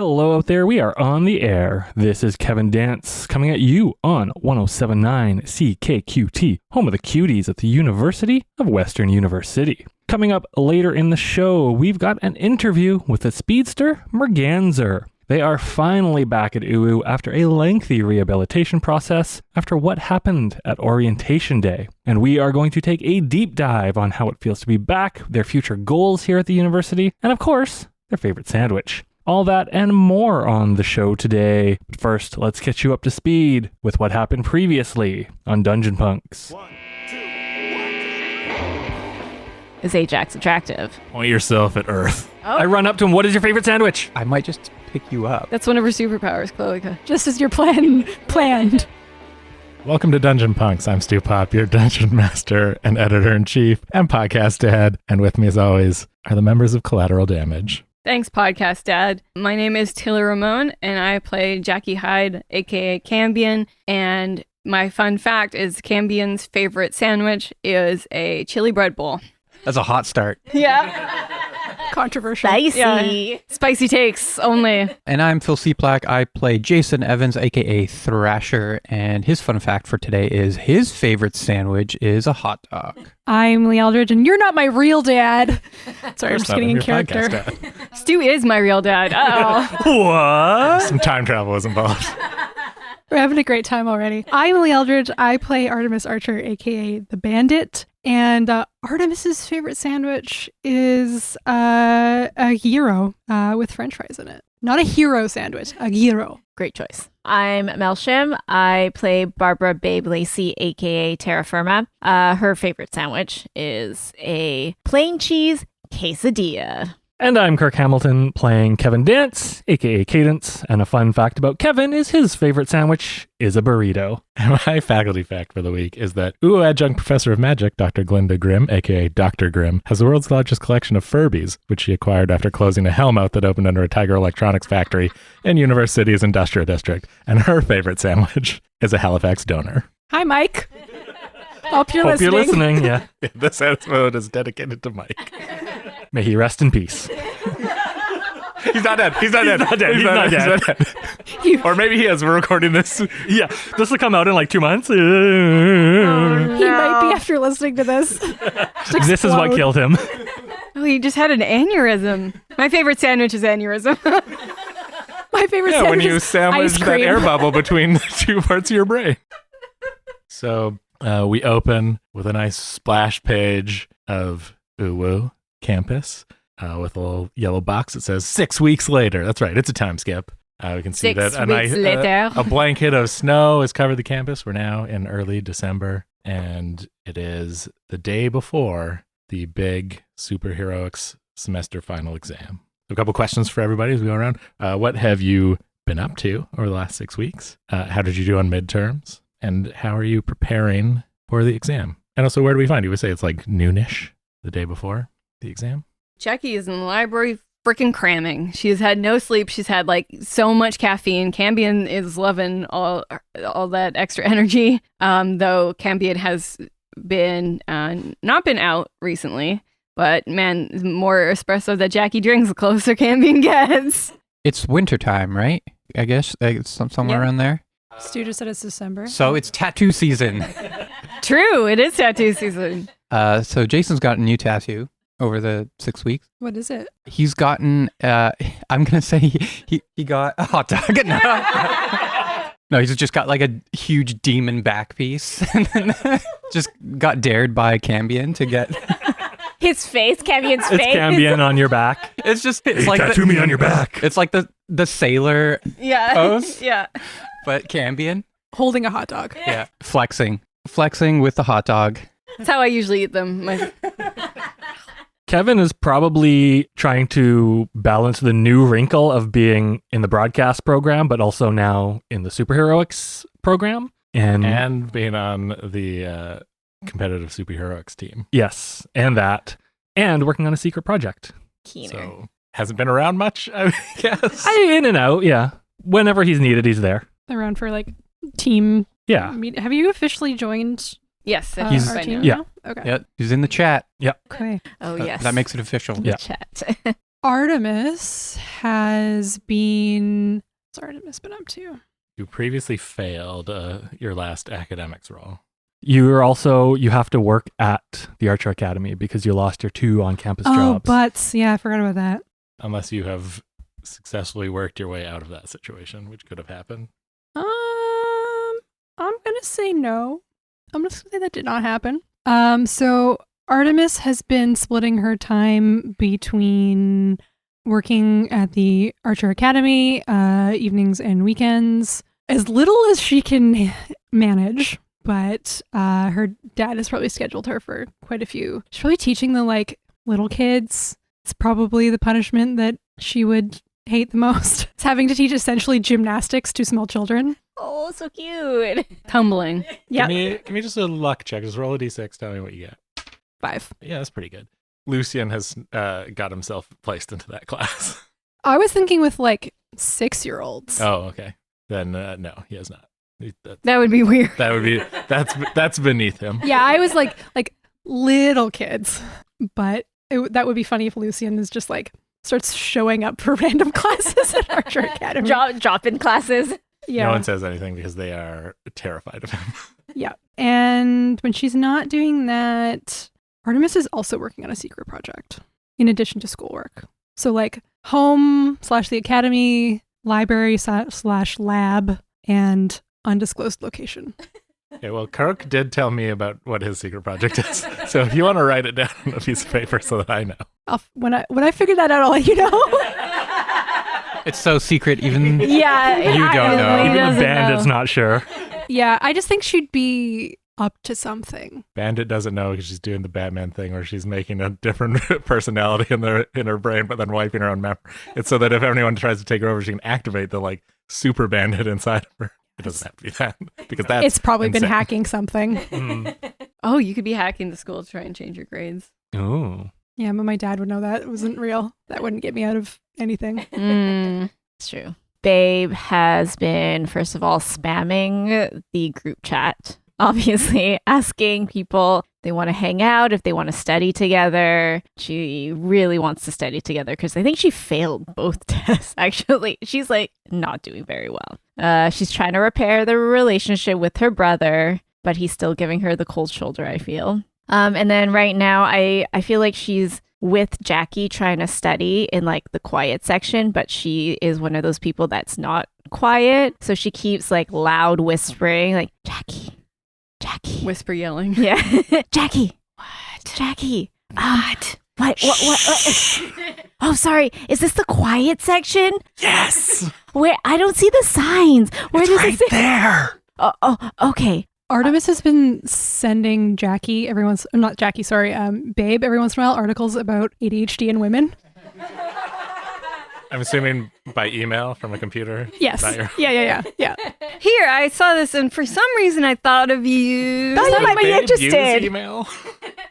Hello out there, we are on the air. This is Kevin Dance coming at you on 107.9 CKQT, home of the cuties at the University of Western University. Coming up later in the show, we've got an interview with the speedster Merganser. They are finally back at UU after a lengthy rehabilitation process after what happened at Orientation Day. And we are going to take a deep dive on how it feels to be back, their future goals here at the university, and of course, their favorite sandwich. All that and more on the show today. But first, let's get you up to speed with what happened previously on Dungeon Punks. Is Ajax attractive? Point yourself at Earth. Oh. I run up to him, what is your favorite sandwich? I might just pick you up. That's one of her superpowers, Chloe. Just as your planned. Welcome to Dungeon Punks. I'm Stu Popp, your Dungeon Master and Editor-in-Chief and Podcast Dad. And with me, as always, are the members of Collateral Damage. Thanks, Podcast Dad. My name is Ramone, and I play Jackie Hyde, aka Cambion. And my fun fact is Cambion's favorite sandwich is a chili bread bowl. That's a hot start. Yeah. Controversial. Spicy. Yeah. Spicy takes only. And I'm Phil Cieplak. I play Jason Evans, aka Thrasher. And his fun fact for today is his favorite sandwich is a hot dog. I'm Leigh Eldridge, and you're not my real dad. Sorry, I'm just getting in character. Stu is my real dad. Uh-oh. What? Some time travel is involved. We're having a great time already. I'm Leigh Eldridge. I play Artemis Archer, aka the Bandit. And Artemis's favorite sandwich is a gyro with French fries in it. Not a hero sandwich, a gyro. Great choice. I'm Mel Shim. I play Barbara Babe Lacey, aka Terra Firma. Her favorite sandwich is a plain cheese quesadilla. And I'm Kirk Hamilton playing Kevin Dance, aka Cadence. And a fun fact about Kevin is his favorite sandwich is a burrito. And my faculty fact for the week is that UU Adjunct Professor of Magic, Dr. Glinda Grimm, aka Dr. Grimm, has the world's largest collection of Furbies, which she acquired after closing a Hellmouth that opened under a Tiger Electronics factory in Universe City's Industrial District. And her favorite sandwich is a Halifax donor. Hi, Mike. Hope you're listening, yeah. This episode is dedicated to Mike. May he rest in peace. He's not dead. He's not dead. Or maybe he is. We're recording this. Yeah, this will come out in like 2 months. He might be after listening to this. This is what killed him. Oh, he just had an aneurysm. My favorite sandwich is aneurysm. My favorite sandwich when you is sandwich ice that cream. air bubble between the two parts of your brain. So we open with a nice splash page of UU campus with a little yellow box that says 6 weeks later. That's right. It's a time skip. We can see 6 that weeks later. A blanket of snow has covered the campus. We're now in early December, and it is the day before the big superheroics semester final exam. A couple questions for everybody as we go around. What have you been up to over the last 6 weeks? How did you do on midterms? And how are you preparing for the exam? And also, where do we find you? We say it's like noonish the day before the exam. Jackie is in the library freaking cramming. She's had no sleep. She's had like so much caffeine. Cambion is loving all that extra energy. Though Cambion has been not been out recently, but man, the more espresso that Jackie drinks, the closer Cambion gets. It's wintertime, right? I guess it's somewhere around there. Stu just said it's December. So it's tattoo season. True, it is tattoo season. So Jason's got a new tattoo over the 6 weeks. What is it? He's gotten, I'm going to say he got a hot dog. No, he's just got like a huge demon back piece. And then just got dared by Cambion to get... His face, Cambion's face. It's Cambion on your back. It's Like tattoo me on your back. It's like the sailor pose. Yeah. But Cambion. Holding a hot dog. Yeah. Flexing with the hot dog. That's how I usually eat them. Kevin is probably trying to balance the new wrinkle of being in the broadcast program, but also now in the superheroics program. And being on the competitive superheroics team. Yes, and that. And working on a secret project. Keener. So, hasn't been around much, I guess. In and out, yeah. Whenever he's needed, he's there. Around for like team. Yeah. Have you officially joined Yes, He's- our team? yeah. now? Okay. Yeah, he's in the chat. Yeah. Okay. Oh, yes. That makes it official. Yeah. Chat. Artemis has been. What's Artemis been up to? You previously failed your last academics role. You have to work at the Archer Academy because you lost your 2 on-campus jobs. Butts. Yeah, I forgot about that. Unless you have successfully worked your way out of that situation, which could have happened. I'm gonna say no. I'm just gonna say that did not happen. So Artemis has been splitting her time between working at the Archer Academy, evenings and weekends, as little as she can manage. But her dad has probably scheduled her for quite a few. She's probably teaching the little kids. It's probably the punishment that she would hate the most. It's having to teach essentially gymnastics to small children. Oh, so cute. Tumbling. Yeah. Give me just a luck check. Just roll a d6. Tell me what you get. 5. Yeah, that's pretty good. Lucian has got himself placed into that class. I was thinking with 6-year-olds. Oh, okay. Then no, he has not. That would be weird. That's beneath him. Yeah, I was like little kids. But that would be funny if Lucian is just starts showing up for random classes at Archer Academy. Drop-in classes. Yeah. No one says anything because they are terrified of him. Yeah. And when she's not doing that, Artemis is also working on a secret project in addition to schoolwork. So home / the academy, library / lab, and undisclosed location. Okay, well, Kirk did tell me about what his secret project is. So if you want to write it down on a piece of paper so that I know. When I figure that out, I'll let you know. It's so secret, even Yeah. You don't know. Even the bandit's not sure. Yeah, I just think she'd be up to something. Bandit doesn't know because she's doing the Batman thing where she's making a different personality in her brain, but then wiping her own memory. It's so that if anyone tries to take her over, she can activate the super bandit inside of her. It doesn't have to be that because that's It's probably insane. been hacking something. Oh, you could be hacking the school to try and change your grades. Oh. Yeah, but my dad would know that. It wasn't real. That wouldn't get me out of anything. It's true. Babe has been, first of all, spamming the group chat. Obviously, asking people if they want to hang out, if they want to study together. She really wants to study together because I think she failed both tests, actually. She's not doing very well. She's trying to repair the relationship with her brother, but he's still giving her the cold shoulder, I feel. And then right now, I feel like she's with Jackie trying to study in the quiet section, but she is one of those people that's not quiet. So she keeps loud whispering, Jackie. Whisper yelling. Yeah. Jackie. What? Jackie. What? What? Oh, sorry. Is this the quiet section? Yes. Where? I don't see the signs. Where does it say? There. Oh, okay. Artemis has been sending Babe every once in a while articles about ADHD in women. I'm assuming by email from a computer. Yes. Yeah. Here, I saw this, and for some reason, I thought of you. Does You might be Babe use interested. email?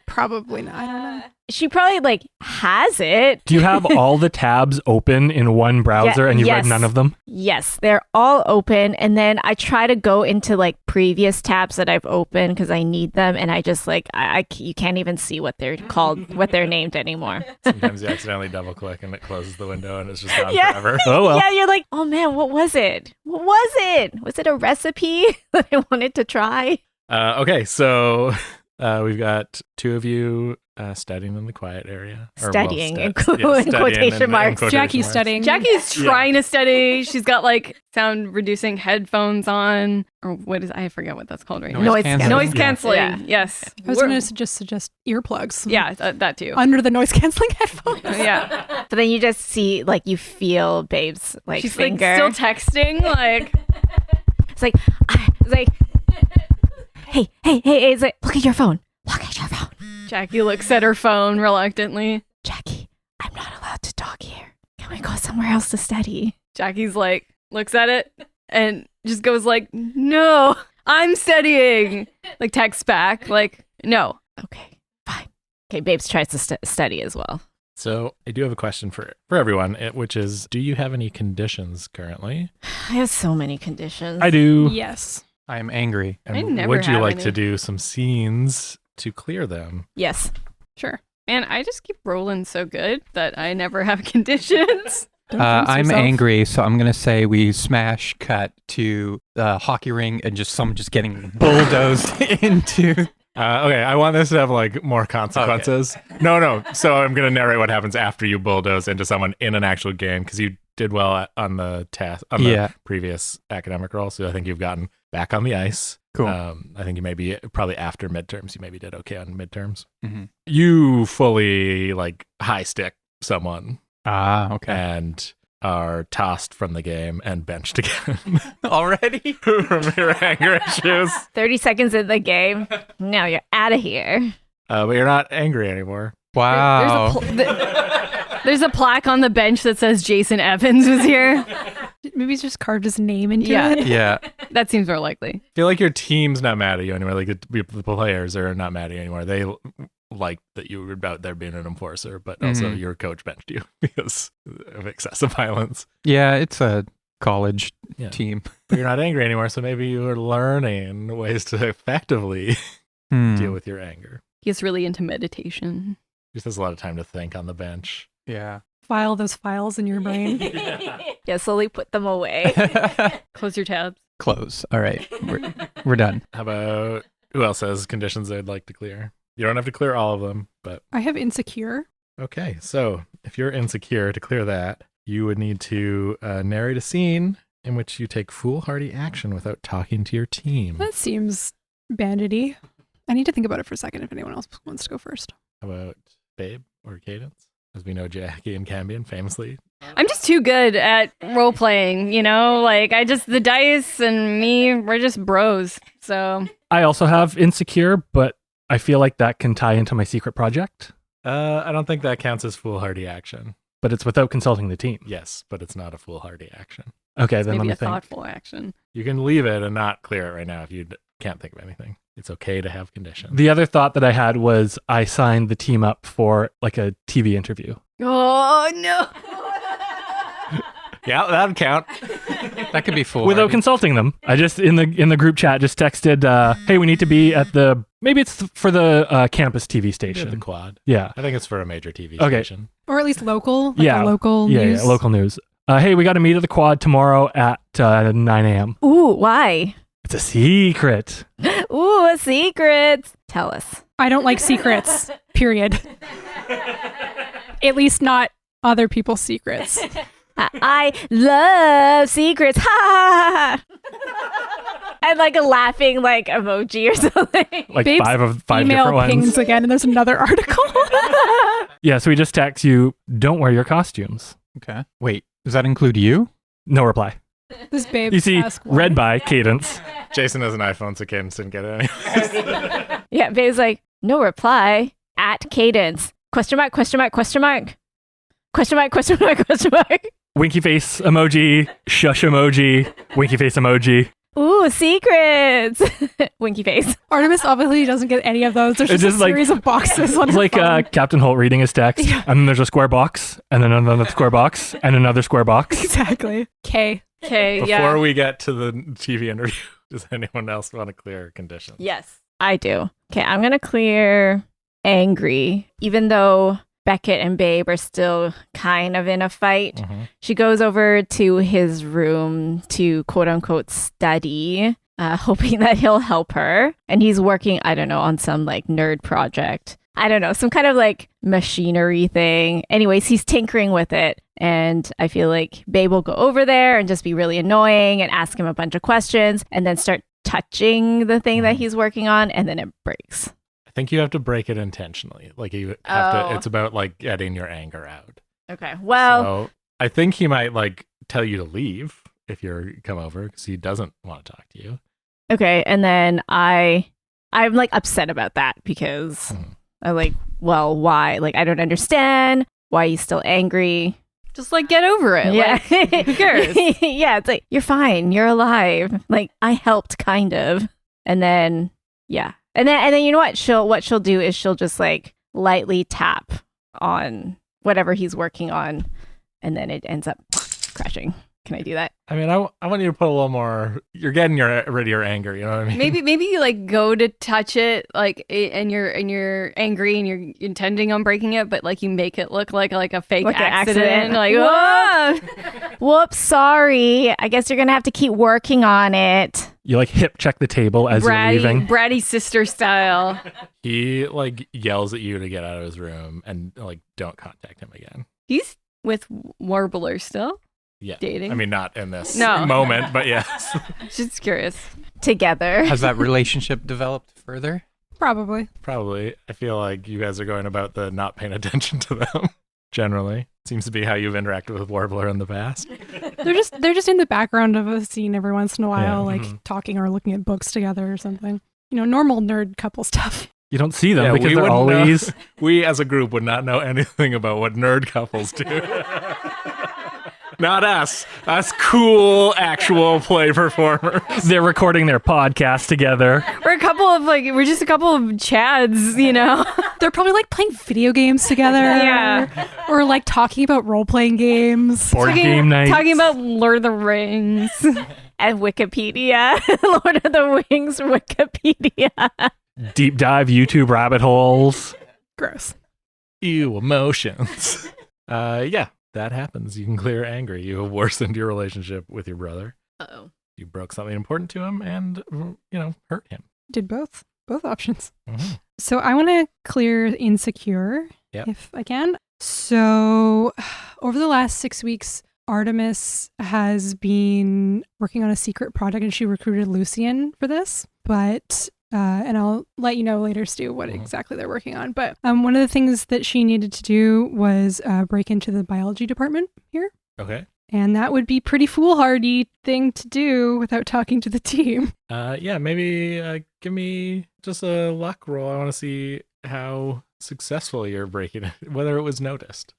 Probably not. I don't know. She probably has it. Do you have all the tabs open in one browser and you read yes. none of them? Yes, they're all open, and then I try to go into previous tabs that I've opened because I need them, and I just you can't even see what they're called, what they're named anymore. Sometimes you accidentally double click and it closes the window and it's just gone forever. Oh, well. Yeah, you're like, oh man, what was it? What was it? Was it a recipe that I wanted to try? Okay, so we've got 2 of you studying in the quiet area. Or, Studying, well, in studying quotation marks. Jackie's marks. studying. Jackie's trying to study. She's got sound reducing headphones on, or what is, I forget what that's called right now. Noise canceling. Noise Yeah. canceling. Yeah. Yes. I was going to just suggest earplugs. Yeah, that too. Under the noise canceling headphones. Yeah. But then you just see, you feel Babe's She's finger. Oh, still texting. It's hey, it's look at your phone. Look at your phone. Jackie looks at her phone reluctantly. Jackie, I'm not allowed to talk here. Can we go somewhere else to study? Jackie's looks at it and just goes no, I'm studying. Texts back, no. Okay, fine. Okay, Babes tries to study as well. So I do have a question for everyone, which is, do you have any conditions currently? I have so many conditions. I do. Yes. I am angry. And I never would you have like any. to do some scenes to clear them? Yes. Sure. Man, I just keep rolling so good that I never have conditions. I'm angry, so I'm going to say we smash cut to the hockey ring and just someone just getting bulldozed into... Okay, I want this to have like more consequences. Okay. No. So I'm going to narrate what happens after you bulldoze into someone in an actual game because you did well on the test on the previous academic roll. So I think you've gotten back on the ice. Cool. I think you maybe probably after midterms, you maybe did okay on midterms. Mm-hmm. You fully like high stick someone. Okay. And are tossed from the game and benched again. Already? From your anger issues. 30 seconds in the game. Now you're out of here. But you're not angry anymore. Wow. There's a plaque on the bench that says Jason Evans was here. Maybe he's just carved his name into it. Yeah. That seems more likely. I feel like your team's not mad at you anymore. Like the players are not mad at you anymore. They like that you were out there being an enforcer, but also your coach benched you because of excessive violence. Yeah, it's a college team. But you're not angry anymore, so maybe you are learning ways to effectively deal with your anger. He's really into meditation. Just has a lot of time to think on the bench. Yeah. File those files in your brain. Yeah, slowly put them away. Close your tabs. Close. All right. We're done. How about who else has conditions they'd like to clear? You don't have to clear all of them, but... I have insecure. Okay, so if you're insecure, to clear that, you would need to narrate a scene in which you take foolhardy action without talking to your team. That seems bandity. I need to think about it for a second if anyone else wants to go first. How about Babe or Cadence? As we know, Jackie and Cambion famously. I'm just too good at role playing, you know? Like, the dice and me, we're just bros, so... I also have insecure, but I feel like that can tie into my secret project. I don't think that counts as foolhardy action. But it's without consulting the team. Yes, but it's not a foolhardy action. Okay, then let maybe me a think. thoughtful action. You can leave it and not clear it right now if you can't think of anything. It's okay to have conditions. The other thought that I had was I signed the team up for like a TV interview. Oh, no. Yeah, that would count. That could be foolhardy. Without consulting them. I just, in the group chat, just texted, hey, we need to be at maybe it's for the campus TV station. The quad. Yeah. I think it's for a major TV Okay. station. Or at least local. Local news. Yeah, local news. Hey, we got to meet at the quad tomorrow at 9 a.m. Ooh, why? It's a secret. Ooh, a secret. Tell us. I don't like secrets, period. At least not other people's secrets. I love secrets. Ha ha ha. And like a laughing like emoji or something. Like Babe's five email different ones. pings again, and there's another article. Yeah, so we just text you, don't wear your costumes. Okay. Wait, does that include you? No reply. This babe. You see, asked why. read by Cadence. Jason has an iPhone, so Cadence didn't get it anyways. Yeah, Babe's like, no reply at Cadence. Question mark, question mark, question mark. Question mark, question mark, question mark. Winky face emoji, shush emoji, winky face emoji. Ooh, secrets. Winky face. Artemis obviously doesn't get any of those. There's It's just a just like- series of boxes on It's her like phone. Captain Holt reading his text, Yeah. and then there's a square box, and then another square box, and another square box. Exactly. K. Okay, Before we get to the TV interview, does anyone else want to clear conditions? Yes, I do. Okay, I'm going to clear angry, even though Beckett and Babe are still kind of in a fight. Mhm. She goes over to his room to quote unquote study, hoping that he'll help her. And he's working, I don't know, on some like nerd project. I don't know, some kind of like machinery thing. Anyways, he's tinkering with it. And I feel like Babe will go over there and just be really annoying and ask him a bunch of questions and then start touching the thing that he's working on. And then it breaks. I think you have to break it intentionally. Like you have Oh. to. It's about like getting your anger out. Okay, well, So I think he might like tell you to leave if you come over because he doesn't want to talk to you. okay. And then I'm like upset about that because I'm like, well, why? Like, I don't understand why he's still angry. Just like get over it. Yeah. Like, who cares? Yeah, it's like, you're fine. You're alive. Like, I helped kind of. And then, yeah. And then you know what she'll do is she'll just like lightly tap on whatever he's working on. And then it ends up crashing. Can I do that? I mean, I want you to put a little more. You're getting rid of your anger. You know what I mean? Maybe you like go to touch it, like, and you're angry and you're intending on breaking it, but like you make it look like a fake Like an accident. accident. Like, whoa! Whoops, sorry. I guess you're going to have to keep working on it. You like hip check the table as you're leaving. Bratty sister style. He like yells at you to get out of his room and like don't contact him again. He's with Warbler still. Yeah. Dating? I mean, not in this No. moment, but yes. Just curious. Together. Has that relationship developed further? Probably. Probably. I feel like you guys are going about the not paying attention to them. Generally, seems to be how you've interacted with Warbler in the past. They're just in the background of a scene every once in a while, Yeah. like talking or looking at books together or something. You know, normal nerd couple stuff. You don't see them Yeah, because we they're wouldn't know. always We as a group would not know anything about what nerd couples do. Not us. Us cool actual play performers. they're recording their podcast together. We're just a couple of chads, you know. They're probably like playing video games together. Yeah. Or like talking about role playing games. Board game night. Talking about Lord of the Rings. And Wikipedia. Lord of the Rings Wikipedia. Deep dive YouTube rabbit holes. Gross. Ew, emotions. Yeah, that happens. You can clear anger. You have worsened your relationship with your brother. Uh-oh. You broke something important to him and, hurt him. Did both options. Mhm. So I want to clear insecure Yep. if I can. So over the last 6 weeks, Artemis has been working on a secret project and she recruited Lucian for this. But, and I'll let you know later, Stu, what exactly they're working on. But one of the things that she needed to do was break into the biology department here. Okay. And that would be pretty foolhardy thing to do without talking to the team. Yeah, maybe give me just a luck roll. I want to see how successful you're breaking it, whether it was noticed.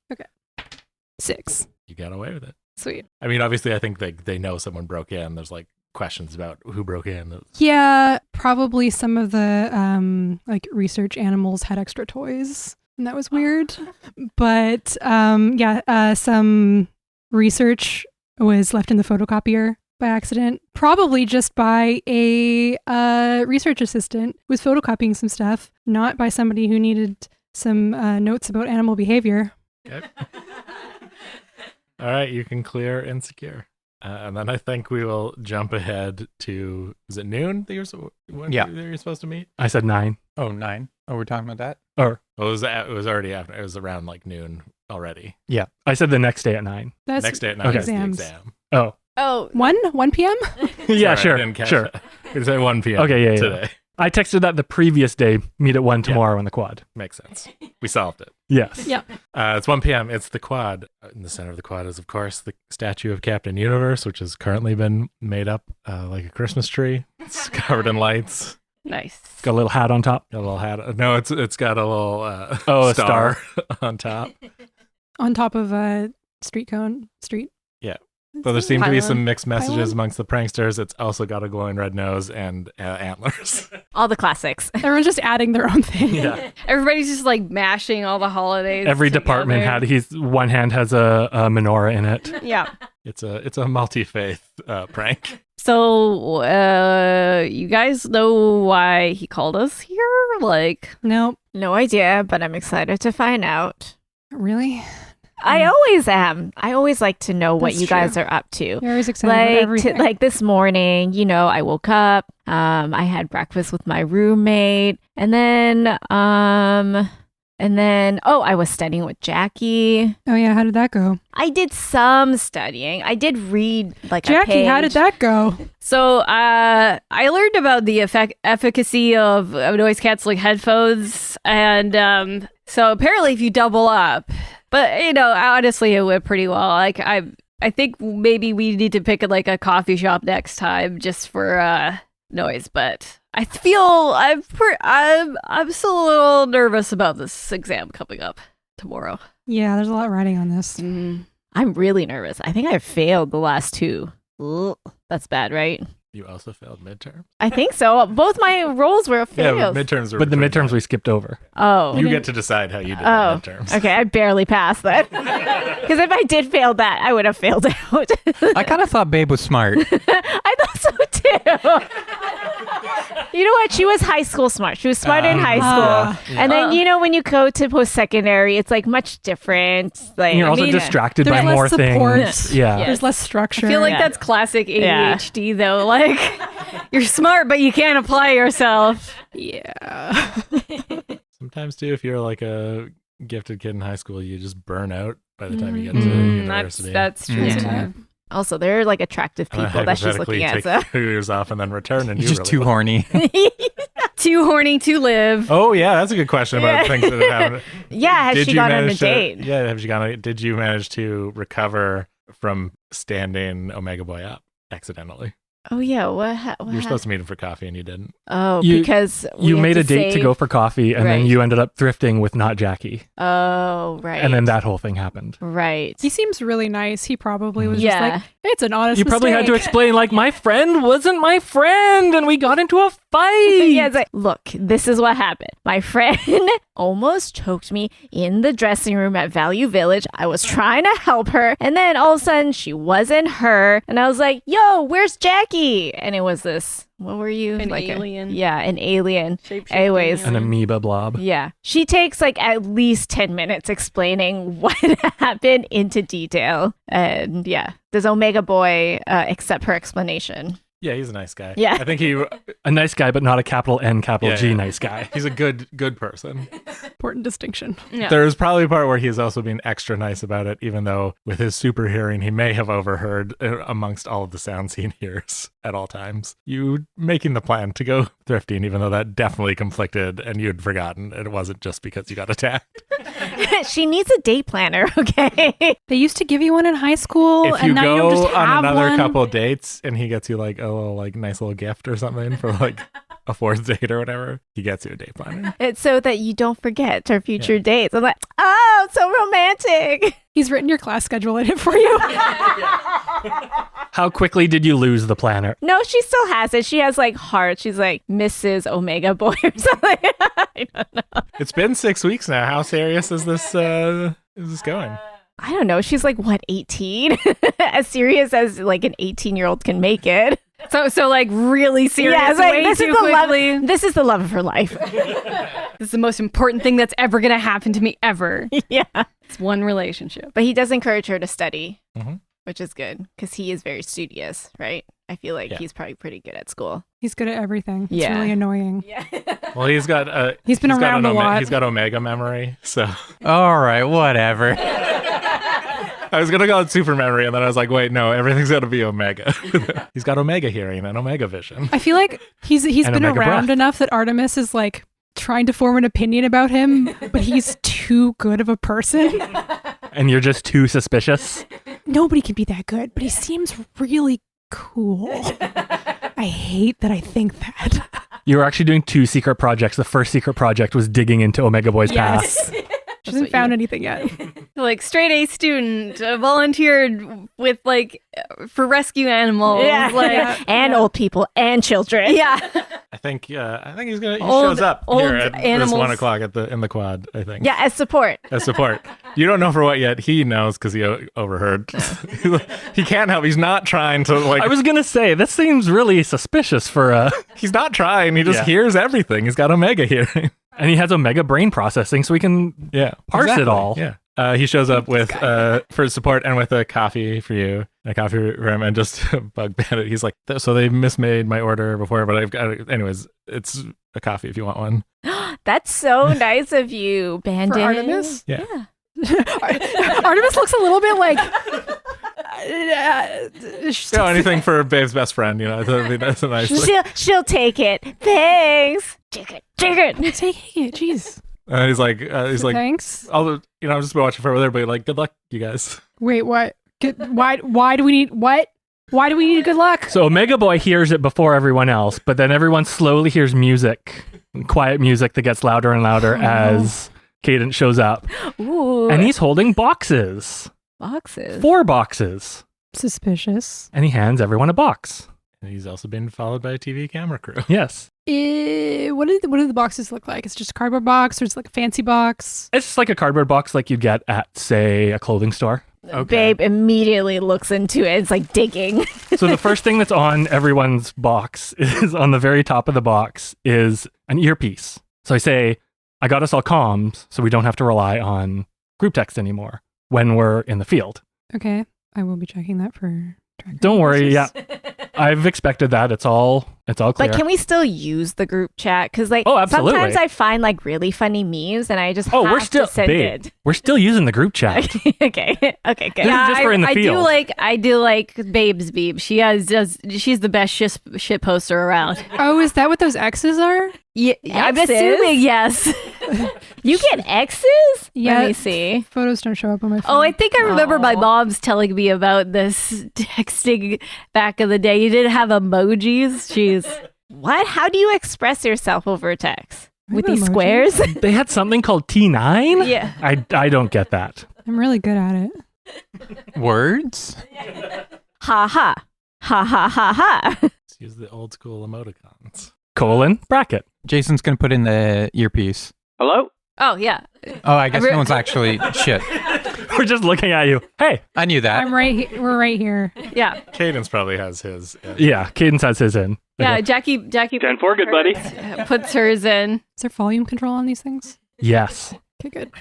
6. You got away with it. Sweet. I mean, obviously, I think they know someone broke in. There's like questions about who broke in. Yeah, probably some of the like research animals had extra toys, and that was weird. But some research was left in the photocopier by accident, probably just by a research assistant who was photocopying some stuff, not by somebody who needed some notes about animal behavior. Okay. All right, you can clear insecure. And then I think we will jump ahead to, is it noon that you're supposed to meet? I said 9. Oh, 9. Oh, we're talking about that? Or Well, it was already after. It was around like noon already. yeah, I said the next day at 9. That's Next day at 9 Okay. is the Exams. exam. Oh, Oh, 1 p.m. yeah, Sorry, I sure, didn't catch sure. that. It's at 1 p.m. Okay, yeah. today. I texted that the previous day. Meet at 1 tomorrow in the quad. Makes sense. We solved it. Yes. Yeah. It's 1 p.m. It's the quad. In the center of the quad is, of course, the statue of Captain Universe, which has currently been made up like a Christmas tree. It's covered in lights. nice. Got a little hat on top. Got a little hat. No, it's got a little A star on top. On top of a street cone. Street. Yeah. So there seem to be Pylon. some mixed messages Pylon? amongst the pranksters. It's also got a glowing red nose and antlers. All the classics. Everyone's just adding their own thing. Yeah. Everybody's just like mashing all the holidays. Every department together. one hand has a menorah in it. Yeah. It's a multi-faith prank. So, you guys know why he called us here? Like, Nope. No idea, but I'm excited to find out. Really? I always am. I always like to know what That's you true. guys are up to. You're always excited about Like everything. like this morning, I woke up, I had breakfast with my roommate, and then I was studying with Jackie. Oh yeah, how did that go? I did some studying. I did read like a Jackie, page. how did that go? so I learned about the efficacy of noise canceling headphones, and so apparently if you double up, but honestly it went pretty well. Like I think maybe we need to pick like a coffee shop next time just for noise, but I feel I'm still a little nervous about this exam coming up tomorrow. Yeah, there's a lot riding on this. Mm. I'm really nervous. I think I failed the last two. Ugh, that's bad, right? You also failed midterm. I think so. Both my roles were Yeah, fails. midterms were. But the pretty midterms bad. we skipped over. Oh. You get to decide how you did Oh, the midterms. okay. I barely passed that. Because if I did fail that, I would have failed out. I kind of thought Babe was smart. I thought so too. You know what? She was high school smart. She was smarter in high school. And then, when you go to post-secondary, it's like much different. Like, And you're also distracted by There's less more support. things. Yeah. Yeah. There's less structure. I feel like Yeah. that's classic Yeah. ADHD though. Like you're smart, but you can't apply yourself. yeah. Sometimes too, if you're like a gifted kid in high school, you just burn out by the time you get to Mm. university. That's true. Yeah. too. Also, they're like attractive And then people that she's hypothetically looking at. take So. 2 years off and then return and You're do just really too well. horny. Too horny to live. Oh yeah, that's a good question about Yeah. things that have happened. Yeah, has she gone on a date? Yeah, have you gone? Did you manage to recover from standing Omega Boy up accidentally? Oh, yeah. What You were supposed to meet him for coffee and you didn't. Oh, You- because we You had made a date to save- go for coffee, and then Right. you ended up thrifting with not Jackie. Oh, right. And then that whole thing happened. Right. He seems really nice. He probably was Yeah. just like, it's an honest You probably had to mistake. explain, like, my friend wasn't my friend, and we got into a fight. Yeah, it's like, look, this is what happened. My friend almost choked me in the dressing room at Value Village. I was trying to help her, and then all of a sudden she wasn't her, and I was like, "Yo, where's Jackie?" And it was this. What were you? An like alien. an alien. Shape-shifting Anyways. An amoeba blob. Yeah, she takes like at least 10 minutes explaining what happened into detail, and yeah, does Omega Boy accept her explanation? Yeah, he's a nice guy. Yeah. I think he. A nice guy, but not a capital N, capital Yeah, G yeah. nice guy. He's a good person. Important distinction. Yeah. There's probably a part where he's also being extra nice about it, even though with his super hearing, he may have overheard amongst all of the sounds he hears at all times. You making the plan to go thrifting, even though that definitely conflicted and you'd forgotten. It wasn't just because you got attacked. She needs a date planner, okay? They used to give you one in high school, If you and now you go don't just on have another one. couple dates and he gets you like a little like nice little gift or something for like a fourth date or whatever, he gets you a date planner. It's so that you don't forget her future dates. I'm like, oh, so romantic. He's written your class schedule in it for you. How quickly did you lose the planner? No, she still has it. She has like hearts. She's like Mrs. Omega Boy or something. I don't know. It's been 6 weeks now. How serious is this going? I don't know. She's like, what, 18? As serious as like an 18-year-old can make it. So like really serious. Yeah, it's like, way this is too the quickly. this is the love of her life. This is the most important thing that's ever gonna happen to me ever. Yeah. It's one relationship. But he does encourage her to study, Mhm. which is good because he is very studious, right? I feel like Yeah. he's probably pretty good at school. He's good at everything. It's Yeah. really annoying. Yeah. Well, he's got He's been around a lot. He's got Omega memory, so All right, whatever. I was gonna call it super memory, and then I was like, wait, no, everything's got to be Omega. He's got Omega hearing and Omega vision. I feel like he's And been Omega around breath. enough that Artemis is like trying to form an opinion about him, but he's too good of a person. And you're just too suspicious? Nobody can be that good, but he seems really cool. I hate that I think that. You were actually doing 2 secret projects. The first secret project was digging into Omega Boy's past. She hasn't found anything yet. Like straight A student, volunteered with like for rescue animals. Yeah. Like And old people and children. yeah. I think he Old- shows up old here at animals. this 1 o'clock in the quad. I think. Yeah, as support. As support. You don't know for what yet. He knows because he overheard. He can't help. He's not trying to like. I was going to say, this seems really suspicious for He's not trying. He just Yeah. hears everything. He's got Omega hearing. and he has Omega brain processing, so we can Yeah. parse it all. Yeah. He shows up with for support and with a coffee for you, a coffee for him, and just bug Bandit. He's like, so they mismade my order before, but I've got it. Anyways, it's a coffee if you want one. That's so nice of you, Bandit. For Artemis? Yeah. Artemis looks a little bit like. No, anything for Babe's best friend, that's a nice. She'll take it. Thanks. Take it. Taking it, jeez. He's like, Thanks. I've just been watching for everybody. Like, good luck, you guys. Wait, what? Why do we need what? Why do we need good luck? So Omega Boy hears it before everyone else, but then everyone slowly hears music, quiet music that gets louder and louder as Cadence shows up. Ooh. And he's holding boxes. boxes. 4 boxes. Suspicious. And he hands everyone a box. He's also been followed by a TV camera crew. Yes. What do the boxes look like? It's just a cardboard box or it's like a fancy box? It's just like a cardboard box like you'd get at, say, a clothing store. Babe immediately looks into it. It's like digging. So the first thing that's on everyone's box is on the very top of the box is an earpiece. So I say, I got us all comms so we don't have to rely on group text anymore when we're in the field. Okay. I will be checking that for tracker Don't worry. purposes. Yeah. I've expected that. It's all clear. But can we still use the group chat? Because like absolutely. sometimes I find like really funny memes and I just Oh, have we're still to send babe, it. we're still using the group chat. Okay, good. This is just for in the I field. I do like Babe's Beep. She's the best shit poster around. Oh, is that what those X's are? Yeah, I'm X's? assuming yes. You get X's? Yeah. Let me see. Photos don't show up on my phone. Oh, I think I remember my Aw. mom's telling me about this texting back in the day. You didn't have emojis. Jeez. What? How do you express yourself over text? I With have these emojis. squares? They had something called T9? Yeah. I don't get that. I'm really good at it. Words? Ha ha. Ha ha ha ha. Let's use the old school emoticons. Colon, bracket. Jason's going to put in the earpiece. Hello? Oh, yeah. Oh, I guess re- no one's actually... Shit. We're just looking at you. Hey. I knew that. I'm right here. We're right here. Yeah. Cadence probably has his. Yeah, Cadence has his in. Yeah, Okay. Jackie 10-4, good buddy. puts hers in. Is there volume control on these things? Yes, Okay, good.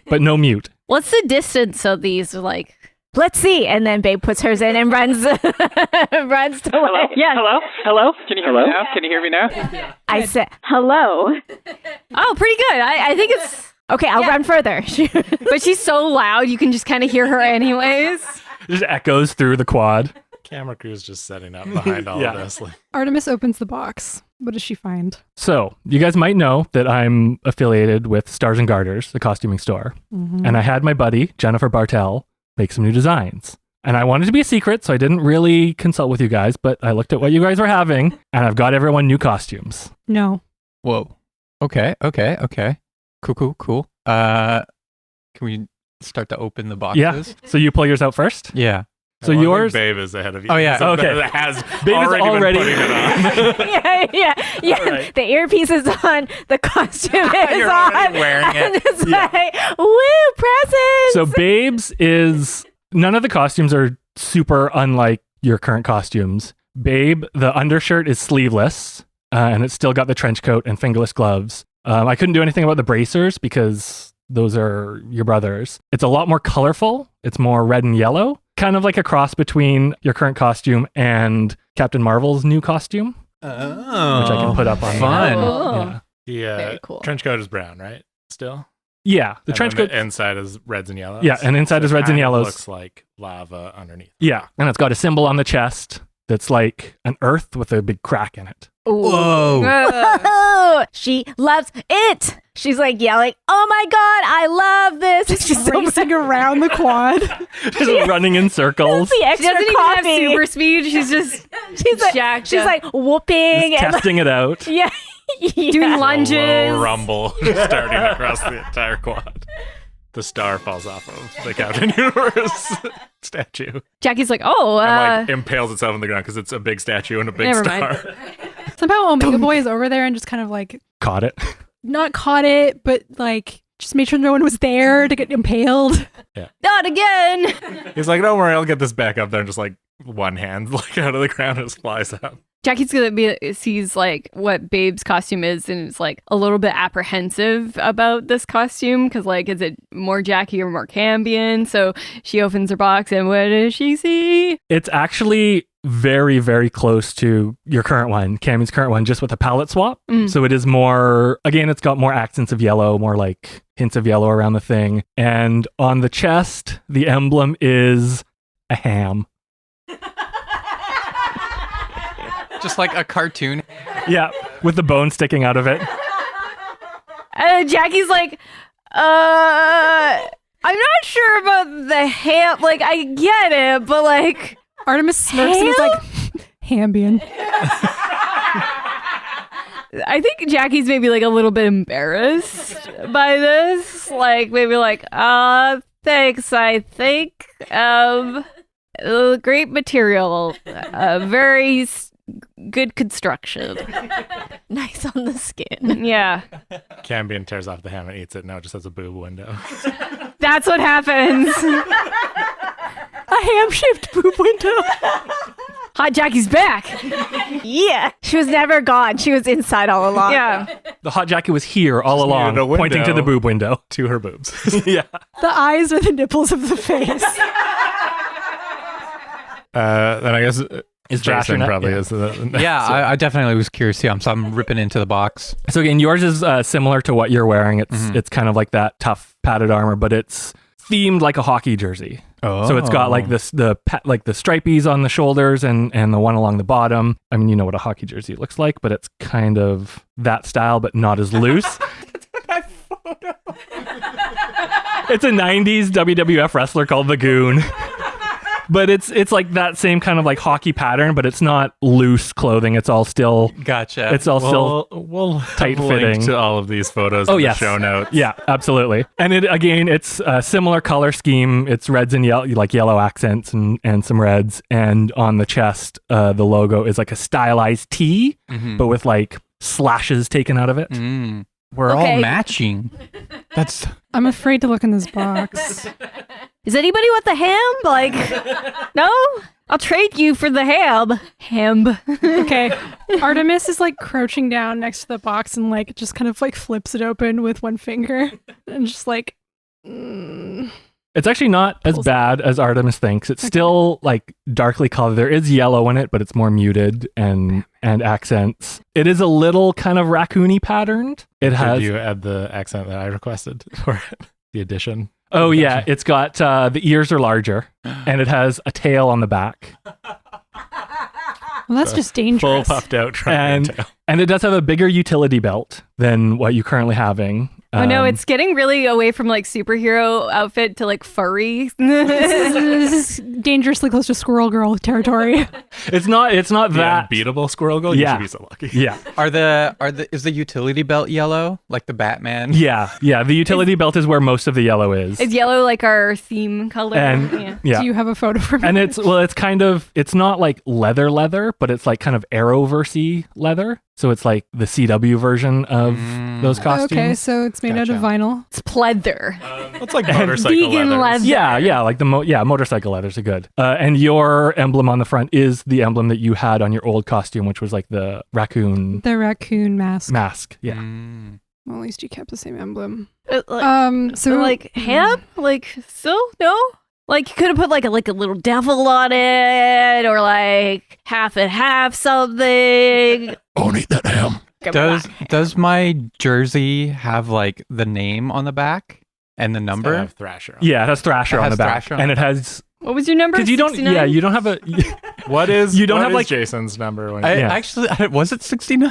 but no mute. What's the distance of these? Like, Let's see. And then Babe puts hers in and runs runs to Hello? Yeah. Hello? Hello? Can you hear me now? Can you hear me now? I said, hello. oh, pretty good. I think it's. Okay, I'll Yeah. run further. But she's so loud, you can just kind of hear her anyways. It just echoes through the quad. Camera crew's just setting up behind all Yeah. of this. Like, Artemis opens the box. What does she find? So, you guys might know that I'm affiliated with Stars and Garters, the costuming store. Mhm. And I had my buddy, Jennifer Bartel, make some new designs. And I wanted to be a secret, so I didn't really consult with you guys, but I looked at what you guys were having, and I've got everyone new costumes. No. Whoa. Okay. Cool. Can we start to open the boxes? Yeah. So you pull yours out first? Yeah. So well, I think yours... Babe is ahead of you. Oh, yeah. So Okay. That has Babe is already already- been putting it on. yeah. All right. The earpiece is on. The costume is You're on. already wearing it. And it's Yeah. like, woo, presents. So Babe's is... None of the costumes are super unlike your current costumes. Babe, the undershirt is sleeveless, and it's still got the trench coat and fingerless gloves. I couldn't do anything about the bracers because those are your brother's. It's a lot more colorful. It's more red and yellow, kind of like a cross between your current costume and Captain Marvel's new costume, Oh. which I can put up on. Fun. Oh. Yeah, The Very cool. trench coat is brown, right? Still? yeah. The And trench then coat. The inside is reds and yellows. Yeah, and inside is reds and kind of yellows. Looks like lava underneath. Yeah, and it's got a symbol on the chest that's like an earth with a big crack in it. Whoa. Oh, she loves it. She's like yelling, "Oh my god, I love this!" It's just so Racing around the quad. Just running in circles. the She extra doesn't even coffee. have super speed. She's just she's like whooping Just and testing it out. yeah, doing lunges. A low rumble starting across the entire quad. The star falls off of the Captain Universe statue. Jackie's like, oh, And like impales itself on the ground because it's a big statue and a big Never star. mind. Somehow Omega Boy is over there and just kind of like Caught it. not caught it, but like just made sure no one was there to get impaled. not again. He's like, don't worry, I'll get this back up there. And just like one hand like out of the ground and it flies up. Jackie's sees like what Babe's costume is, and it's like a little bit apprehensive about this costume because like, is it more Jackie or more Cambion? So she opens her box, and what does she see? It's actually very, very close to your current one, Cammy's current one, just with a palette swap. Mm. So it is more, again, it's got more accents of yellow, more like hints of yellow around the thing. And on the chest, the emblem is a ham. Just like a cartoon. Yeah, with the bone sticking out of it. And Jackie's like, I'm not sure about the ham. Like, I get it, but like, Artemis smirks and is like, Cambion. I think Jackie's maybe like a little bit embarrassed by this. Like, maybe like, thanks. I think great material, very good construction. Nice on the skin. Yeah. Cambion tears off the ham and eats it. Now it just has a boob window. That's what happens. A ham-shaped boob window. Hot Jackie's back. Yeah. She was never gone. She was inside all along. Yeah. The hot jacket was here all Just along, needed a window. pointing to the boob window. To her boobs. Yeah. The eyes are the nipples of the face. Then I guess Is Thrasher Jason not- probably yeah. is. The, Yeah, I definitely was curious. Yeah, so I'm ripping into the box. So again, yours is similar to what you're wearing. It's kind of like that tough padded armor, but it's themed like a hockey jersey. Oh. So it's got like the stripies on the shoulders and the one along the bottom. I mean, you know what a hockey jersey looks like, but it's kind of that style, but not as loose. It's a 90s WWF wrestler called the Goon. But it's like that same kind of like hockey pattern, but it's not loose clothing. It's all still Gotcha. it's all still we'll tight have a link fitting. to all of these photos Oh, in yes. the show notes. Yeah, absolutely. And it's a similar color scheme. It's reds and yellow, like yellow accents and some reds. And on the chest, the logo is like a stylized T, but with like slashes taken out of it. We're Okay. all matching. That's I'm afraid to look in this box. Does anybody want the ham? Like, no? I'll trade you for the ham. Ham. Okay. Artemis is like crouching down next to the box and like just kind of like flips it open with one finger and just like It's actually not as bad as Artemis thinks. It's still like darkly colored. There is yellow in it, but it's more muted and accents. It is a little kind of raccoony patterned. It has. Did you add the accent that I requested for it? The addition? Oh yeah, it's got the ears are larger, and it has a tail on the back, well, that's just dangerous. Full puffed out triangle tail. and it does have a bigger utility belt than what you're currently having. Oh no, it's getting really away from like superhero outfit to like furry. This is dangerously close to Squirrel Girl territory. It's not The that. unbeatable squirrel girl? Yeah. You should be so lucky. Yeah, is the utility belt yellow like the Batman? yeah. The utility belt is where most of the yellow is, It's yellow like our theme color. and yeah. Do you have a photo for me? and it's it's not like leather, but it's like kind of Arrowverse-y leather. So it's like the CW version of those costumes. Okay, so it's made out of vinyl. It's pleather. It's like motorcycle vegan leathers. leather. Yeah, like the motorcycle leathers are good. And your emblem on the front is the emblem that you had on your old costume, which was like the raccoon The raccoon mask. mask. Yeah. Well, at least you kept the same emblem. So like ham? Like still no? Like you could have put like a little devil on it, or like half and half something. Don't eat that ham. Does my jersey have like the name on the back and the number? Have Thrasher on. Yeah, it has Thrasher It on has the back, Thrasher on and the it has What was your number? because you don't. 69? Yeah, you don't have a. What is You don't what have, is like- Jason's number? When I Yeah. actually was it 69?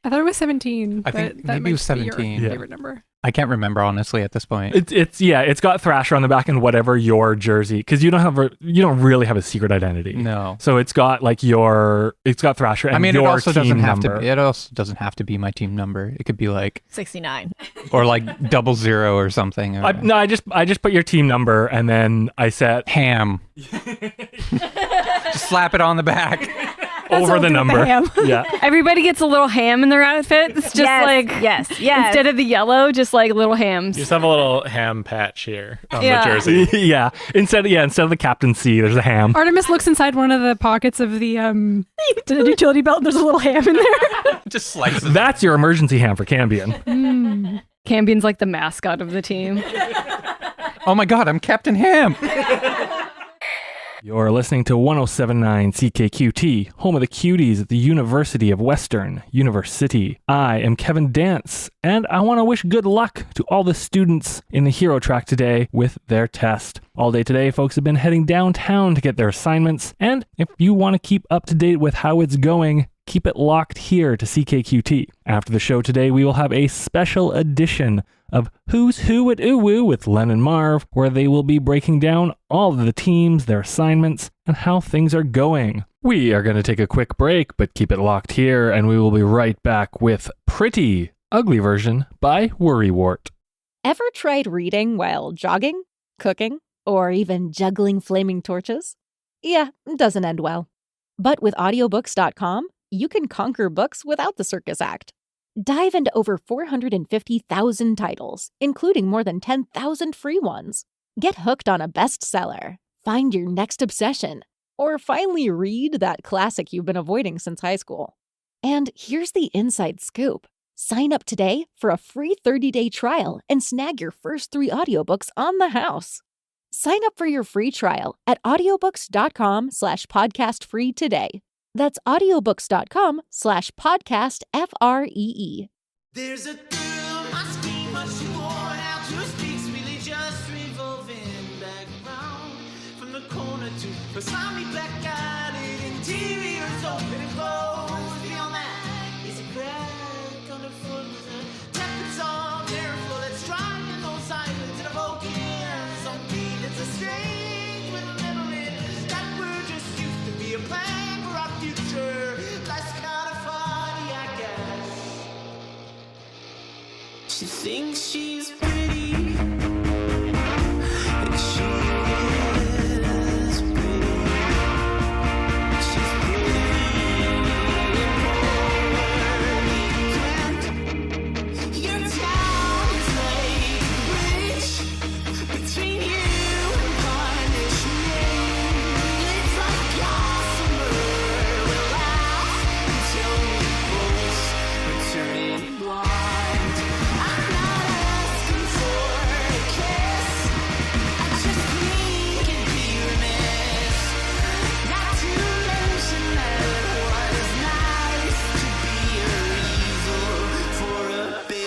I thought it was 17. I think but that maybe it was might be your 17. Yeah. favorite number. I can't remember honestly at this point. It's got Thrasher on the back and whatever your jersey, because you don't really have a secret identity. No. So it's got Thrasher and I mean, your it also team doesn't have number. to. It also doesn't have to be my team number. It could be like 69. or like 00 or something. Or I just put your team number and then I set ham. Just slap it on the back. over the number. ham. Yeah. Everybody gets a little ham in their outfit. It's just yes. instead of the yellow, just like little hams. You just have a little ham patch here on Yeah. the jersey. yeah. Instead of the Captain C, there's a ham. Artemis looks inside one of the pockets of the utility belt. And there's a little ham in there. Just slice it. That's your emergency ham for Cambion. Cambion's like the mascot of the team. Oh my god, I'm Captain Ham. You're listening to 1079 CKQT, home of the cuties at the University of Western University. I am Kevin Dance, and I want to wish good luck to all the students in the hero track today with their test. All day today, folks have been heading downtown to get their assignments, and if you want to keep up to date with how it's going, keep it locked here to CKQT. After the show today, we will have a special edition of Who's Who at Uwu with Len and Marv, where they will be breaking down all of the teams, their assignments, and how things are going. We are going to take a quick break, but keep it locked here, and we will be right back with Pretty Ugly Version by Worrywart. Ever tried reading while jogging, cooking, or even juggling flaming torches? Yeah, it doesn't end well. But with audiobooks.com, you can conquer books without the circus act. Dive into over 450,000 titles, including more than 10,000 free ones. Get hooked on a bestseller, find your next obsession, or finally read that classic you've been avoiding since high school. And here's the inside scoop. Sign up today for a free 30-day trial and snag your first 3 audiobooks on the house. Sign up for your free trial at audiobooks.com/podcastfree today. That's audiobooks.com/podcastfree. There's a thrill, my scream, much too worn out to speak, really just revolving back around from the corner to beside me, black eyed, interiors open and closed. Beyond that is a crack on the foot with a tap song, there flow that's trying those silence and evoking some beat that's a strange little memory that we're just used to be a plan for our future. Life's kind of funny, I guess. She thinks she's pretty, and she is pretty. She's pretty and your town is like a bridge between you and punishment. It's like gossamer will laugh until we both are turning blind. I'm not asking for a kiss, I just think it'd be remiss not to mention that it was nice to be a weasel for a bit.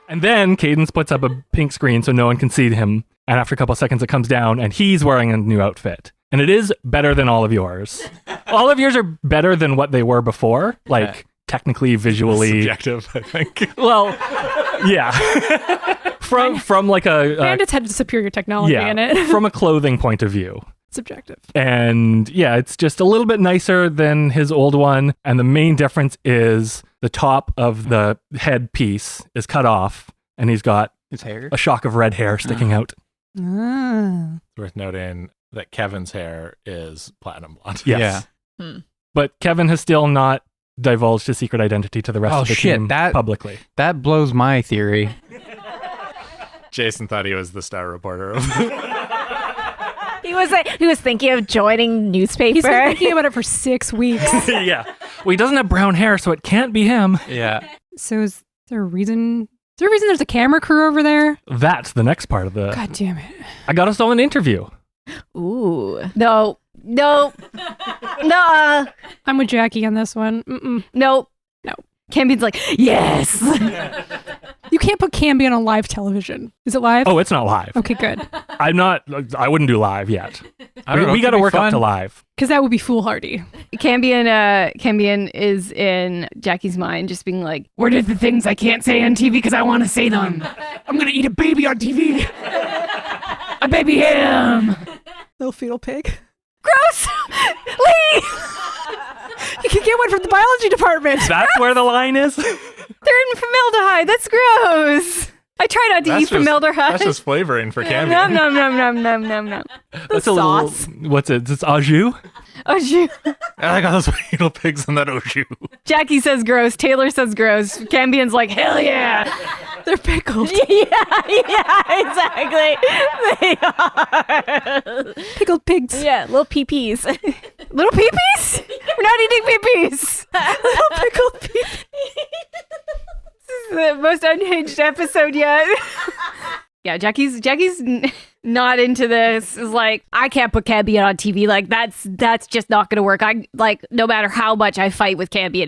And then Cadence puts up a pink screen so no one can see him. And after a couple seconds, it comes down and he's wearing a new outfit. And it is better than all of yours. All of yours are better than what they were before. Like, technically, visually. Subjective, I think. Well, yeah. from like a... Bandits had superior technology in it. From a clothing point of view. Subjective. And yeah, it's just a little bit nicer than his old one. And the main difference is the top of the headpiece is cut off and he's got His hair? a shock of red hair sticking out. Ah. It's worth noting that Kevin's hair is platinum blonde. Yes. Hmm. But Kevin has still not divulged his secret identity to the rest Oh, of the shit, team that- publicly. That blows my theory. Jason thought he was the star reporter. He was thinking of joining newspaper. He's been thinking about it for 6 weeks. Yeah. Well, he doesn't have brown hair, so it can't be him. Yeah. So is there a reason? Is there a reason there's a camera crew over there? That's the next part of the... God damn it. I got us all an interview. Ooh. No. No. I'm with Jackie on this one. No. Cambion's like, yes. You can't put Cambion on live television. Is it live? Oh, it's not live. Okay, good. I wouldn't do live yet. I don't know, We it got could to be work up fun. to live. Because that would be foolhardy. Cambion is in Jackie's mind, just being like, "What are the things I can't say on TV because I want to say them? I'm gonna eat a baby on TV. A baby ham. Little fetal pig. Gross. Leigh. You can get one from the biology department. That's where the line is. They're in formaldehyde. That's gross. I try not to eat formaldehyde. That's just flavoring for Cambion. Nom. That's sauce. What's it? It's au jus? Oh, shoot. I got those fetal pigs on that Oju. Jackie says gross. Taylor says gross. Cambion's like, hell yeah. They're pickled. yeah, exactly. They are. Pickled pigs. Yeah, little peepees. Little peepees? We're not eating peepees. Little pickled peepees. This is the most unhinged episode yet. Yeah, Jackie's not into this. Is like, I can't put Cambion on TV. Like, that's just not gonna work. I like, no matter how much I fight with Cambion,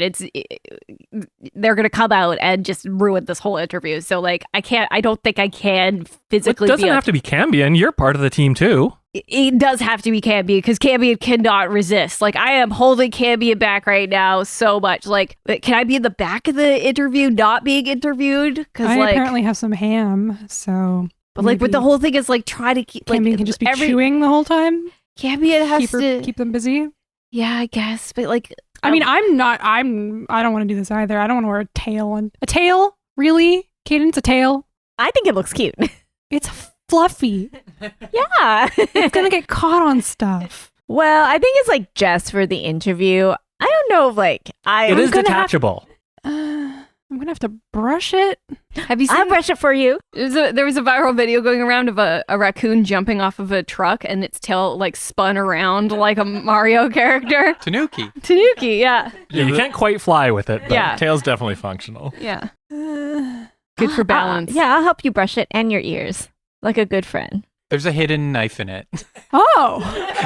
they're gonna come out and just ruin this whole interview. So like, I don't think I can physically. It doesn't have to be Cambion. You're part of the team too. It does have to be Cambion because Cambion cannot resist. Like, I am holding Cambion back right now so much. Like, can I be in the back of the interview not being interviewed? Because I like, apparently have some ham, so. but like, with the whole thing is like, try to keep Cambion like can just be chewing the whole time. Cambion has to keep them busy. Yeah, I guess, but like, I mean, I don't want to do this either. I don't want to wear a tail. A tail? Really? Cadence, a tail? I think it looks cute. It's fluffy. Yeah. It's going to get caught on stuff. Well, I think it's like just for the interview. I don't know if like It is detachable. I'm going to have to brush it. have you seen? I'll brush it for you. There was a viral video going around of a raccoon jumping off of a truck and its tail like spun around like a Mario character. Tanuki, yeah. Yeah, you can't quite fly with it. But Yeah. Tail's definitely functional. Yeah. Good for balance. Yeah, I'll help you brush it and your ears. Like a good friend. There's a hidden knife in it. Oh.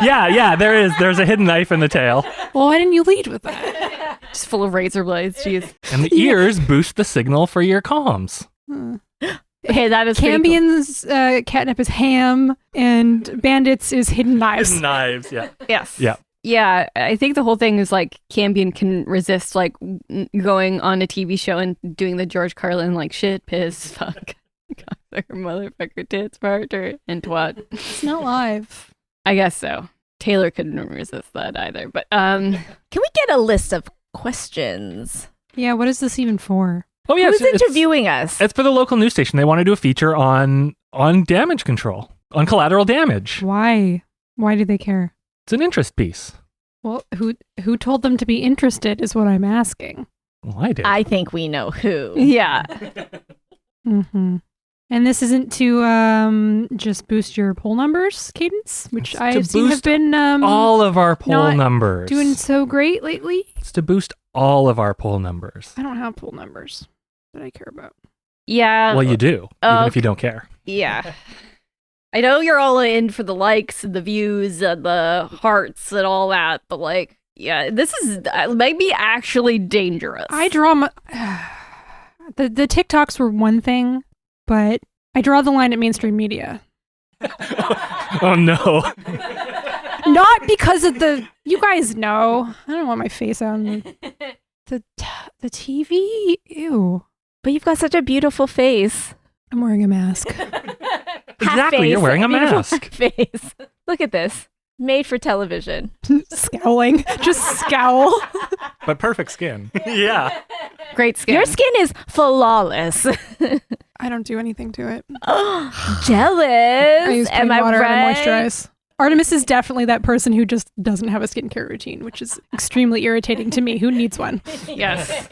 Yeah, there is. There's a hidden knife in the tail. Well, why didn't you lead with that? Just full of razor blades. Jeez. And the ears boost the signal for your comms. Hey, that is pretty cool. Cambion's catnip is ham, and Bandit's is hidden knives. Hidden knives, yeah. Yes. Yeah. Yeah, I think the whole thing is like Cambion can resist like going on a TV show and doing the George Carlin like shit, piss, fuck, cocksucker, motherfucker, tits, farter, and twat. It's not live. I guess so. Taylor couldn't resist that either. But Can we get a list of questions? Yeah, what is this even for? Oh yeah, Who's interviewing us? It's for the local news station. They want to do a feature on damage control, on collateral damage. Why? Why do they care? It's an interest piece. Well, who told them to be interested is what I'm asking. Well, I did. I think we know who. yeah. Mm-hmm. And this isn't to just boost your poll numbers, Cadence, which It's I to have seen have boost been all of our poll not numbers. doing so great lately. It's to boost all of our poll numbers. I don't have poll numbers that I care about. Yeah. Well, you do, even if you don't care. Yeah. I know you're all in for the likes and the views and the hearts and all that, but like, yeah, this is maybe actually dangerous. I draw my the TikToks were one thing, but I draw the line at mainstream media. Oh no. Not because of you guys know. I don't want my face on the TV. Ew. But you've got such a beautiful face. I'm wearing a mask. Exactly, you're wearing a Beautiful mask. Face. Look at this. Made for television. Scowling. Just scowl. But perfect skin. Yeah. Great skin. Your skin is flawless. I don't do anything to it. Jealous. I use plain Am I water right? and I moisturize. Artemis is definitely that person who just doesn't have a skincare routine, which is extremely irritating to me. Who needs one? Yes.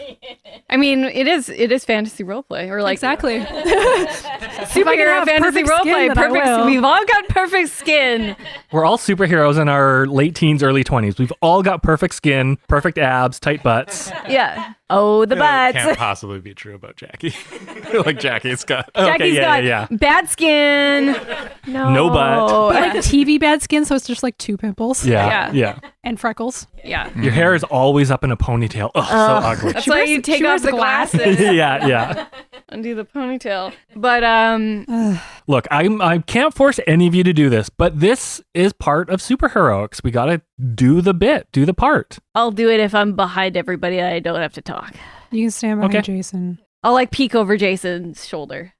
I mean, it is fantasy roleplay, or like Exactly. superhero fantasy roleplay. Perfect. We've all got perfect skin. We're all superheroes in our late teens, early 20s. We've all got perfect skin, perfect abs, tight butts. Yeah. Oh, the That butts. can't possibly be true about Jackie. Like Jackie's got. Jackie's got bad skin. No butt. But like TV bad skin, so it's just like 2 pimples. Yeah. And freckles. Yeah. Your hair is always up in a ponytail. Oh, so ugly. That's why you take off the glasses. Yeah. Undo the ponytail. But Look, I can't force any of you to do this, but this is part of superheroics. We gotta do the bit, do the part. I'll do it if I'm behind everybody and I don't have to talk. You can stand behind Okay. Jason. I'll like peek over Jason's shoulder.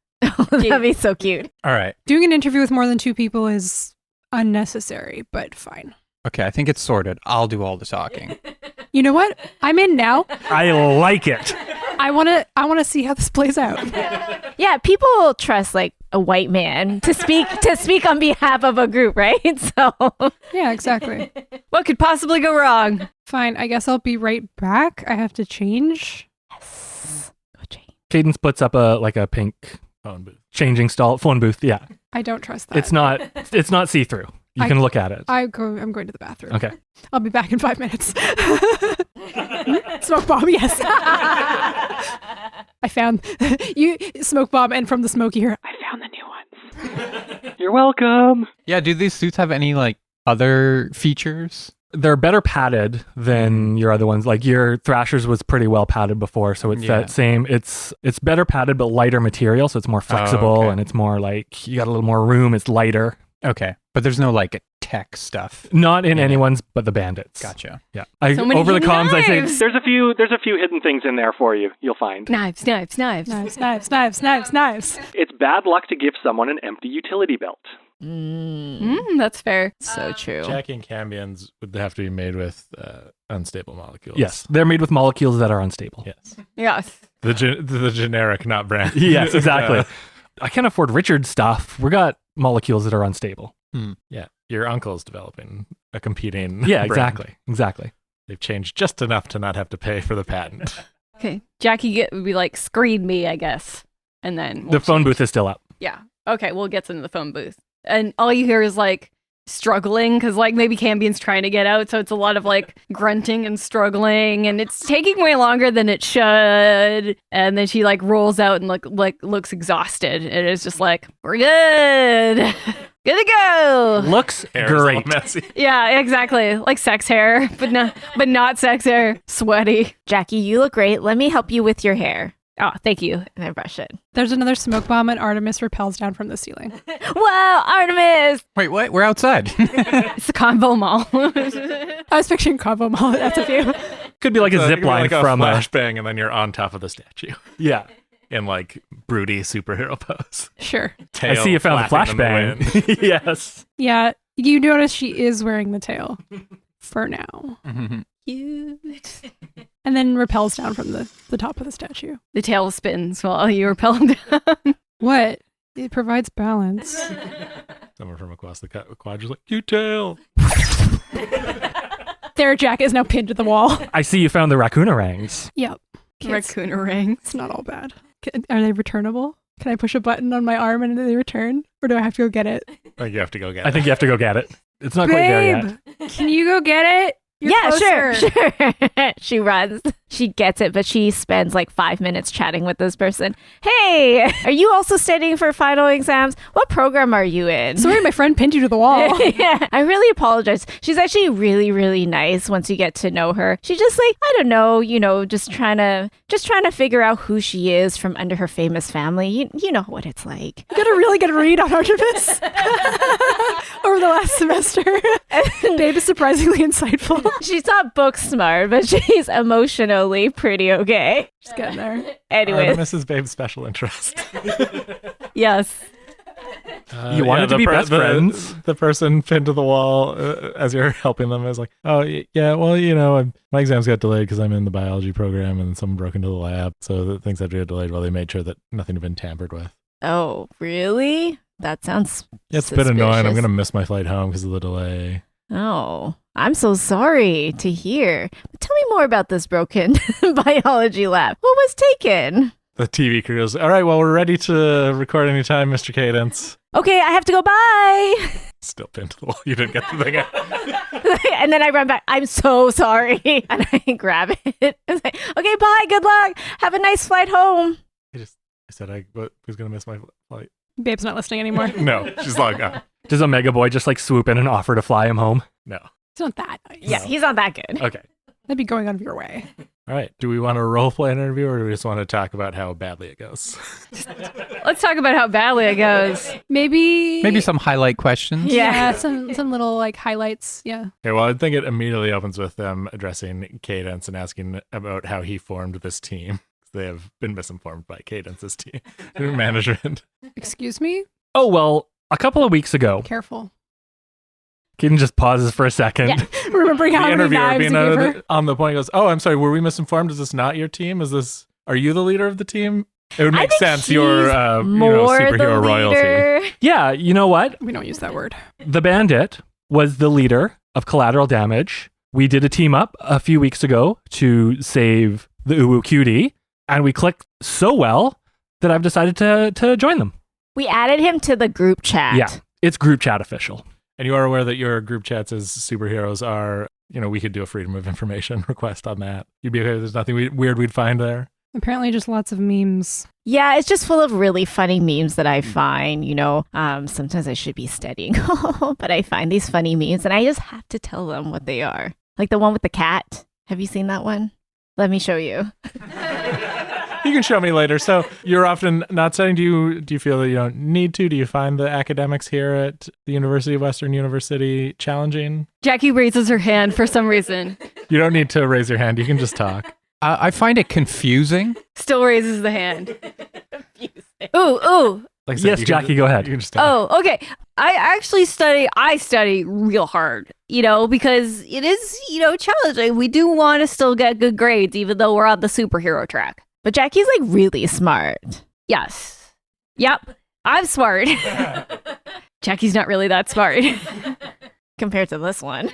That'd be so cute. All right. Doing an interview with more than 2 people is unnecessary, but fine. Okay, I think it's sorted. I'll do all the talking. You know what? I'm in now. I like it. I wanna see how this plays out. Yeah, people trust like a white man to speak on behalf of a group, right? So Yeah, exactly. What could possibly go wrong? Fine. I guess I'll be right back. I have to change. Cadence puts up a pink Phone booth. changing phone booth. Yeah. I don't trust that. It's not see-through. You can look at it. I'm going to the bathroom. Okay. I'll be back in 5 minutes. Smoke bomb, yes. I found you smoke bomb, and from the smoke you hear, I found the new ones. You're welcome. Yeah, do these suits have any like other features? They're better padded than your other ones. Like your Thrasher's was pretty well padded before, so it's that same. It's better padded but lighter material, so it's more flexible okay. and it's more like you got a little more room. It's lighter. Okay, but there's no like tech stuff. Not in Yeah. anyone's, but the Bandits. Gotcha. Yeah. So many over the hidden comms, I say knives. There's a few hidden things in there for you. You'll find. Knives. It's bad luck to give someone an empty utility belt. That's fair. so true. Jackie and Cambions would have to be made with unstable molecules. yes, they're made with molecules that are unstable. Yes. Yes. The generic, not brand. Yes, exactly. I can't afford Richard's stuff. We got molecules that are unstable. Yeah. Your uncle's developing a competing. Yeah, brand. exactly. They've changed just enough to not have to pay for the patent. Okay. Jackie would be like, screen me, I guess. And then The phone booth is still up. Yeah. Okay, we'll get into the phone booth. And all you hear is like struggling because like maybe Cambion's trying to get out, so it's a lot of like grunting and struggling, and it's taking way longer than it should. And then she like rolls out and looks exhausted, and it's just like, we're good. Good to go. Looks Hair's all great. messy. Yeah, exactly. Like sex hair, but not sex hair. Sweaty. Jackie, you look great. Let me help you with your hair. Oh, thank you. And I brush it. There's another smoke bomb, and Artemis repels down from the ceiling. Whoa, Artemis! Wait, what? We're outside. It's the Convo Mall. I was picturing Convo Mall. That's a few. Could be like a So it zip could be line like from a flashbang, and then you're on top of the statue yeah. in like broody superhero pose. Sure. I Tail see you found the flapping in the wind. flashbang. Yes. Yeah, you notice she is wearing the tail for now, Cute. and then repels down from the top of the statue. The tail spins while you repel down. What? It provides balance. Someone from across the quad is like, "You tail." Their jacket is now pinned to the wall. I see you found the raccoon orangs. Yep. Raccoon ring. It's not all bad. Are they returnable? Can I push a button on my arm and they return? Or do I have to go get it? Like you have to go get. I think you have to go get it. It's not quite there yet. Can you go get it? You're yeah, closer. sure. She runs. She gets it, but she spends like 5 minutes chatting with this person. Hey, are you also studying for final exams? What program are you in? Sorry, my friend pinned you to the wall. Yeah, I really apologize. She's actually really, really nice once you get to know her. She's just like, I don't know, just trying to figure out who she is from under her famous family. You know what it's like. You got a really good read on Artemis over the last semester. Babe is surprisingly insightful. She's not book smart, but she's emotionally pretty okay. Just getting there. Anyways, Mrs. Babe's special interest. Yes. You wanted to be best friends. The person pinned to the wall as you're helping them is like, oh, yeah, well, my exams got delayed because I'm in the biology program and someone broke into the lab. So the things had to get delayed while they made sure that nothing had been tampered with. oh, really? That sounds It's a bit annoying. I'm suspicious. going to miss my flight home because of the delay. Oh, I'm so sorry to hear. But tell me more about this broken biology lab. What was taken? The TV crew goes, all right, well, we're ready to record anytime, Mr. Cadence. Okay, I have to go. Bye. Still pinned to the wall. You didn't get the thing out. And then I run back. I'm so sorry. And I grab it. I was like, okay, bye. Good luck. Have a nice flight home. I said I was going to miss my flight. Babe's not listening anymore. No, she's like, oh, Does Omega Boy just like swoop in and offer to fly him home? no. It's not that nice. Yeah, he's not that good. Okay. That'd be going out of your way. All right. Do we want to role play an interview or do we just want to talk about how badly it goes? Let's talk about how badly it goes. Maybe Some highlight questions. yeah, some little like highlights. Yeah. Okay, well, I think it immediately opens with them addressing Cadence and asking about how he formed this team. They have been misinformed by Cadence's team management. Excuse me? Oh, well, a couple of weeks ago, Careful. Keaton just pauses for a second. Yeah. Remembering how many knives he gave her. on the point, he goes, "Oh, I'm sorry. Were we misinformed? Is this not your team? Are you the leader of the team? It would I make think sense. he's You're more superhero the royalty." leader. Yeah, you know what? We don't use that word. The Bandit was the leader of Collateral Damage. We did a team up a few weeks ago to save the Uwu Cutie, and we clicked so well that I've decided to join them. We added him to the group chat. Yeah, it's group chat official. And you are aware that your group chats as superheroes are, we could do a freedom of information request on that. You'd be okay. There's nothing weird we'd find there. Apparently just lots of memes. Yeah, it's just full of really funny memes that I find, sometimes I should be studying, but I find these funny memes and I just have to tell them what they are. Like the one with the cat. Have you seen that one? Let me show you. You can show me later. So you're often not studying. Do you feel that you don't need to? Do you find the academics here at the University of Western University challenging? Jackie raises her hand for some reason. You don't need to raise your hand. You can just talk. I find it confusing. Still raises the hand. Ooh. Like I said, Yes, you can Jackie, just- go ahead. You can just talk. Oh, okay. I study real hard, because it is, challenging. We do want to still get good grades, even though we're on the superhero track. But Jackie's like really smart. Yes. Yep. I'm smart. Jackie's not really that smart. Compared to this one.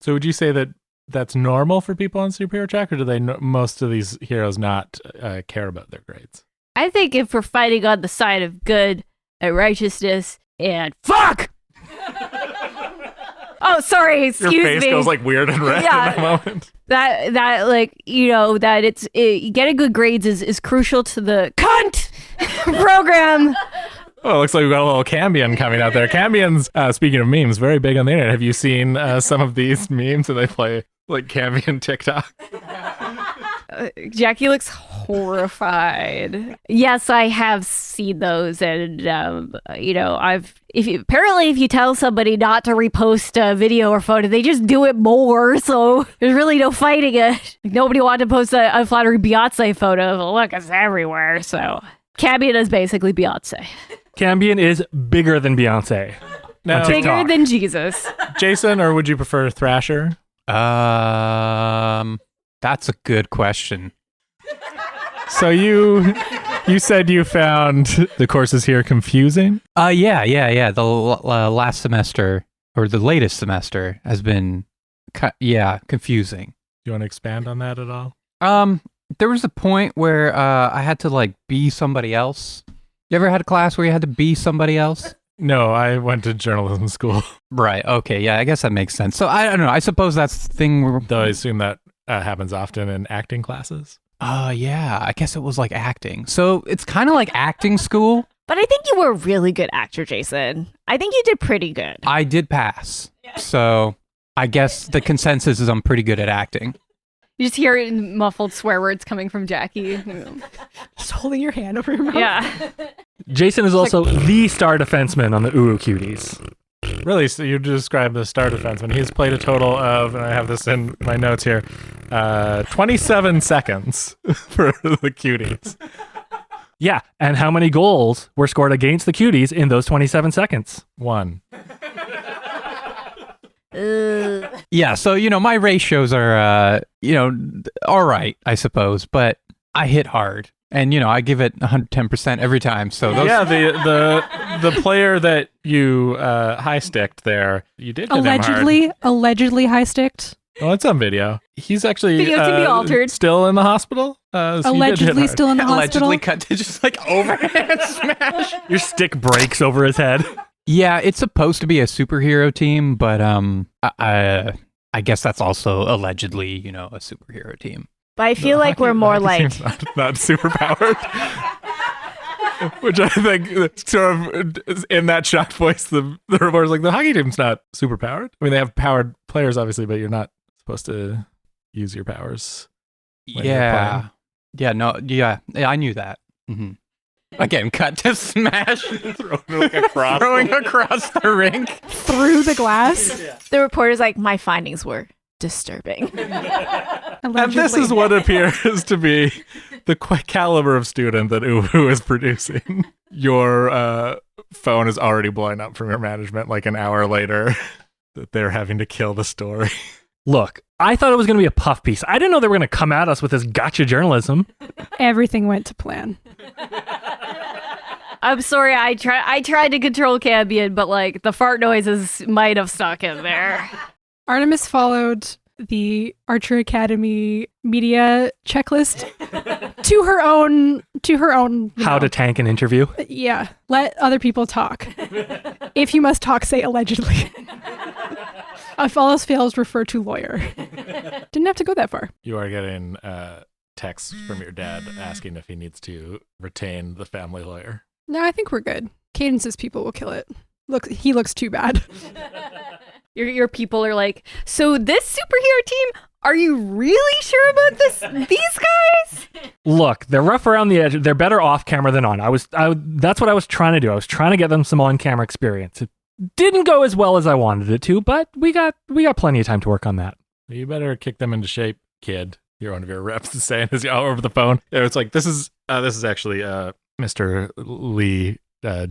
So would you say that that's normal for people on superhero track, or do most of these heroes not care about their grades? I think if we're fighting on the side of good and righteousness and fuck! Oh, sorry, excuse me. Your face goes like weird and red Yeah. in that moment. that getting good grades is crucial to the cunt program. Oh, it looks like we've got a little Cambion coming out there. Cambion's, speaking of memes, very big on the internet. Have you seen some of these memes that they play like Cambion TikTok? Jackie looks horrified. Yes, I have seen those, and if you tell somebody not to repost a video or photo, they just do it more. So there's really no fighting it. Like, nobody wanted to post a unflattering Beyonce photo. But look, it's everywhere. So Cambion is basically Beyonce. Cambion is bigger than Beyonce. Now, On TikTok. Bigger than Jesus. Jason, or would you prefer Thrasher? That's a good question. So you said you found the courses here confusing? Yeah. The last semester or the latest semester has been, confusing. Do you want to expand on that at all? There was a point where I had to like be somebody else. You ever had a class where you had to be somebody else? No, I went to journalism school. Right. Okay. Yeah, I guess that makes sense. So I don't know. I suppose that's the thing where. Though I assume that happens often in acting classes. Yeah. I guess it was like acting. So it's kind of like acting school. But I think you were a really good actor, Jason. I think you did pretty good. I did pass. So I guess the consensus is I'm pretty good at acting. You just hear muffled swear words coming from Jackie. Just holding your hand over your mouth. Yeah. Jason is also the star defenseman on the Uwu Cuties. Really, so you describe the star defenseman. He's played a total of, and I have this in my notes here, 27 seconds for the Cuties. Yeah, and how many goals were scored against the Cuties in those 27 seconds? 1. Yeah. So, my ratios are, all right, I suppose, but I hit hard. And, I give it 110% every time. So those, Yeah, the player that you high sticked there, you did hit him hard. Allegedly high sticked. Oh, it's on video. He's actually Video can be altered. Still in the hospital. So Allegedly still in the hospital. Allegedly cut to just like overhand smash. Your stick breaks over his head. Yeah, it's supposed to be a superhero team, but I guess that's also allegedly, a superhero team. But I feel like we're more like Team's not super powered. Which I think sort of in that shocked voice, the reporter's like, the hockey team's not super powered. I mean, they have powered players, obviously, but you're not supposed to use your powers. Yeah. Yeah, no, yeah, I knew that. Mm-hmm. Again, cut to smash. Throwing across the rink. Through the glass. the reporter's like, my findings were disturbing. And this is what appears to be the caliber of student that Uwu is producing. Your phone is already blowing up from your management like an hour later that they're having to kill the story. Look, I thought it was going to be a puff piece. I didn't know they were going to come at us with this gotcha journalism. Everything went to plan. I'm sorry, I tried to control Cambion, but like the fart noises might have stuck in there. Artemis followed the Archer Academy media checklist to her own How to tank an interview. Yeah, let other people talk. If you must talk, say allegedly. If all else fails, refer to lawyer. Didn't have to go that far. You are getting texts from your dad asking if he needs to retain the family lawyer. No, I think we're good. Cadence's people will kill it. Look, he looks too bad. Your people are like, so this superhero team, are you really sure about these guys? Look, they're rough around the edge. They're better off camera than on. That's what I was trying to do. I was trying to get them some on camera experience. It didn't go as well as I wanted it to, but we got plenty of time to work on that. You better kick them into shape, kid. You're one of your reps is saying as you're over the phone. It's like this is actually Mr. Leigh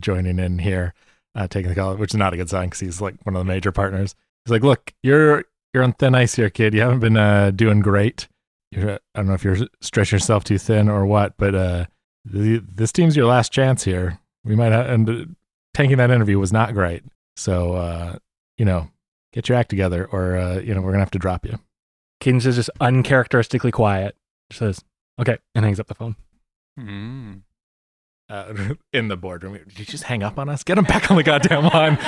joining in here, taking the call, which is not a good sign because he's like one of the major partners. He's like, look, you're on thin ice here, kid. You haven't been doing great. I don't know if you're stretching yourself too thin or what, but this team's your last chance here. We might have, and tanking that interview was not great. So, get your act together or, we're going to have to drop you. Cadence is just uncharacteristically quiet. She says, okay, and hangs up the phone. In the boardroom. Did you just hang up on us? Get him back on the goddamn line.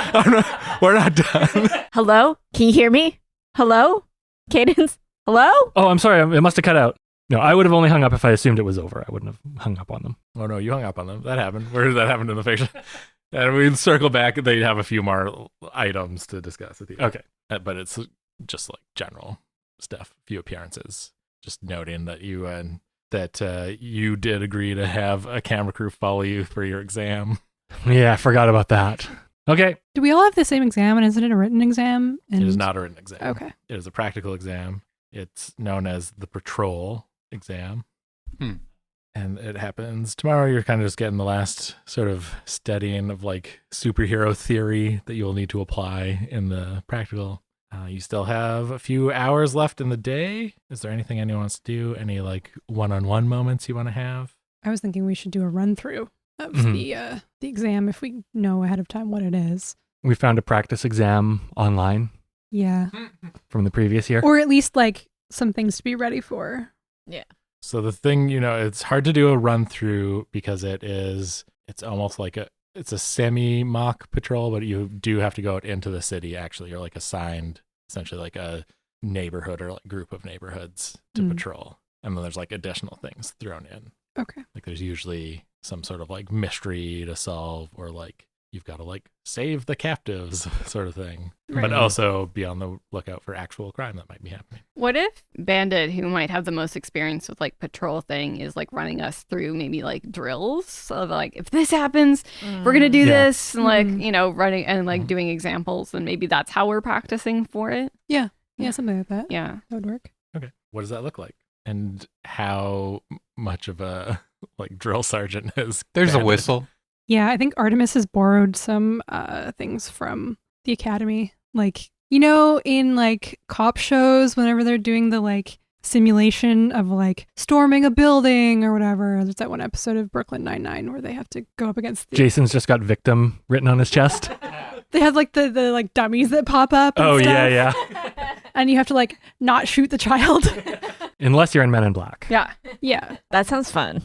We're not done. Hello? Can you hear me? Hello? Cadence? Hello? Oh, I'm sorry. It must have cut out. No, I would have only hung up if I assumed it was over. I wouldn't have hung up on them. Oh, no, you hung up on them. That happened. Where did that happen in the fiction? And we'd circle back. They'd have a few more items to discuss with you. Okay. But it's just like general stuff, a few appearances. Just noting that you did agree to have a camera crew follow you for your exam. Yeah, I forgot about that. Okay. Do we all have the same exam, and isn't it a written exam? It is not a written exam. Okay. It is a practical exam. It's known as the patrol exam. And it happens tomorrow. You're kind of just getting the last sort of studying of like superhero theory that you'll need to apply in the practical. You still have a few hours left in the day. Is there anything anyone wants to do? Any like one-on-one moments you want to have? I was thinking we should do a run-through of the exam if we know ahead of time what it is. We found a practice exam online. Yeah. From the previous year. Or at least like some things to be ready for. Yeah. So the thing, it's hard to do a run through because it's almost like it's a semi-mock patrol, but you do have to go out into the city actually. You're like assigned essentially like a neighborhood or like group of neighborhoods to patrol. And then there's like additional things thrown in. Okay. Like there's usually some sort of like mystery to solve or like you've got to like save the captives sort of thing, but also be on the lookout for actual crime that might be happening. What if Bandit, who might have the most experience with like patrol thing, is like running us through maybe like drills of like, if this happens, we're going to do this, and like, running and like doing examples, and maybe that's how we're practicing for it. Yeah. Yeah, something like that. Yeah. That would work. Okay. What does that look like? And how much of a like drill sergeant is There's Bandit? a whistle. Yeah, I think Artemis has borrowed some things from the academy. Like, in like cop shows, whenever they're doing the like simulation of like storming a building or whatever. There's that one episode of Brooklyn Nine-Nine where they have to go up against Jason's just got victim written on his chest. They have like the like dummies that pop up. And stuff, yeah. and you have to like not shoot the child. Unless you're in Men in Black. Yeah. Yeah. That sounds fun.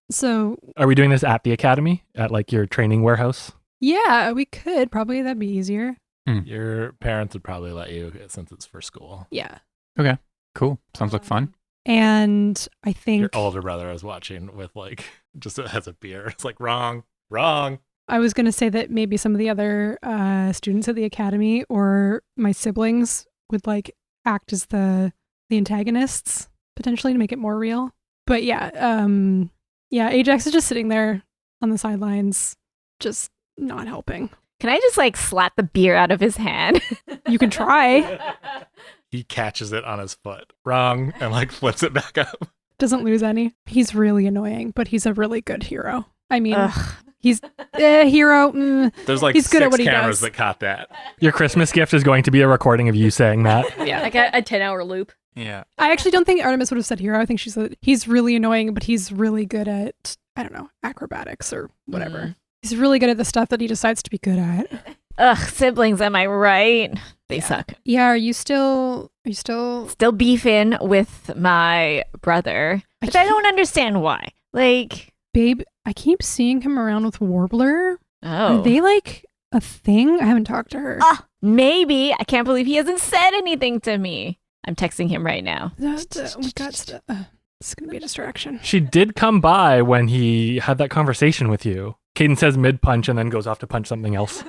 So Are we doing this at the academy? At like your training warehouse? yeah, we could probably. That'd be easier. Your parents would probably let you since it's for school. Yeah. Cool. Sounds like fun. And I think Your older brother is watching with like, just has a beer. It's like, wrong. I was going to say that maybe some of the other students at the academy or my siblings would like act as the antagonists potentially to make it more real. But yeah, Ajax is just sitting there on the sidelines, just not helping. Can I just like slap the beer out of his hand? You can try. He catches it on his foot. Wrong. And like flips it back up. Doesn't lose any. He's really annoying, but he's a really good hero. I mean, Ugh. he's a hero. There's like He's good at 6 what he cameras does. that caught that. Your Christmas gift is going to be a recording of you saying that. Yeah. Like a 10-hour loop. Yeah. I actually don't think Artemis would have said hero. I think he's really annoying, but he's really good at, I don't know, acrobatics or whatever. He's really good at the stuff that he decides to be good at. Ugh, siblings, am I right? They suck. Yeah, are you still Still beefing with my brother, which I don't understand why. Like, babe, I keep seeing him around with Warbler. oh. Are they like a thing? I haven't talked to her. Maybe. I can't believe he hasn't said anything to me. I'm texting him right now. We got stuff. It's gonna be a distraction. She did come by when he had that conversation with you. Cadence says mid-punch and then goes off to punch something else.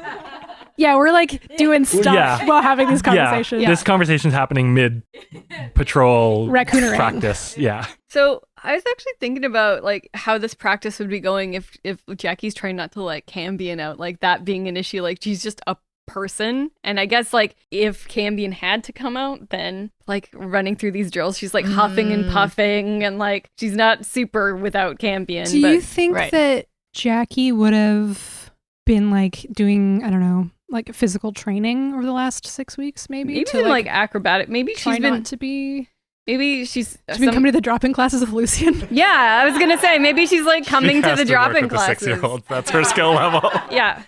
Yeah, we're like doing stuff Yeah. while having these conversations. Yeah, this conversation's happening mid-patrol Raccoonering. practice. Yeah. So I was actually thinking about like how this practice would be going if Jackie's trying not to like Cambion out, like that being an issue. Like she's just a person, and I guess like if Cambion had to come out, then like running through these drills, she's like huffing and puffing, and like she's not super without Cambion. Do but, you think right. that Jackie would have been like doing, I don't know, like physical training over the last 6 weeks, maybe maybe like acrobatic? Maybe try she's not been to be. maybe she's been coming to the drop-in classes with Lucian. Yeah, I was gonna say maybe she's like coming She to has the work drop-in with the classes. 6-year-old. That's her skill level. Yeah,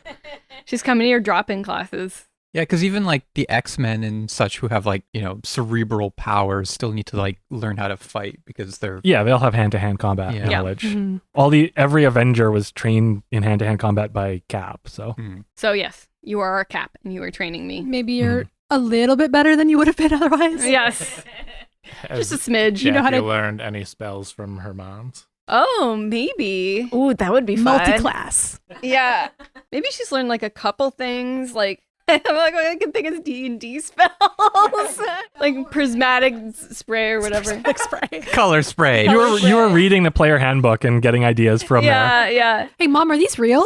she's coming to your drop-in classes. Yeah, because even like the X-Men and such who have like, you know, cerebral powers still need to like learn how to fight because they're Yeah, they all have hand-to-hand combat Yeah. knowledge. Mhm. Every Avenger was trained in hand-to-hand combat by Cap, so. So yes, you are our Cap, and you are training me. Maybe you're a little bit better than you would have been otherwise. Yes, just a smidge. You know how Jackie to- learned any spells from her mom's? Oh, maybe. Ooh, that would be fun. Multi-class. Yeah, maybe she's learned like a couple things, like I'm like, I can think of D&D spells, like prismatic spray or whatever. Spray. color spray. You were reading the player handbook and getting ideas from there. Yeah. Hey, Mom, are these real?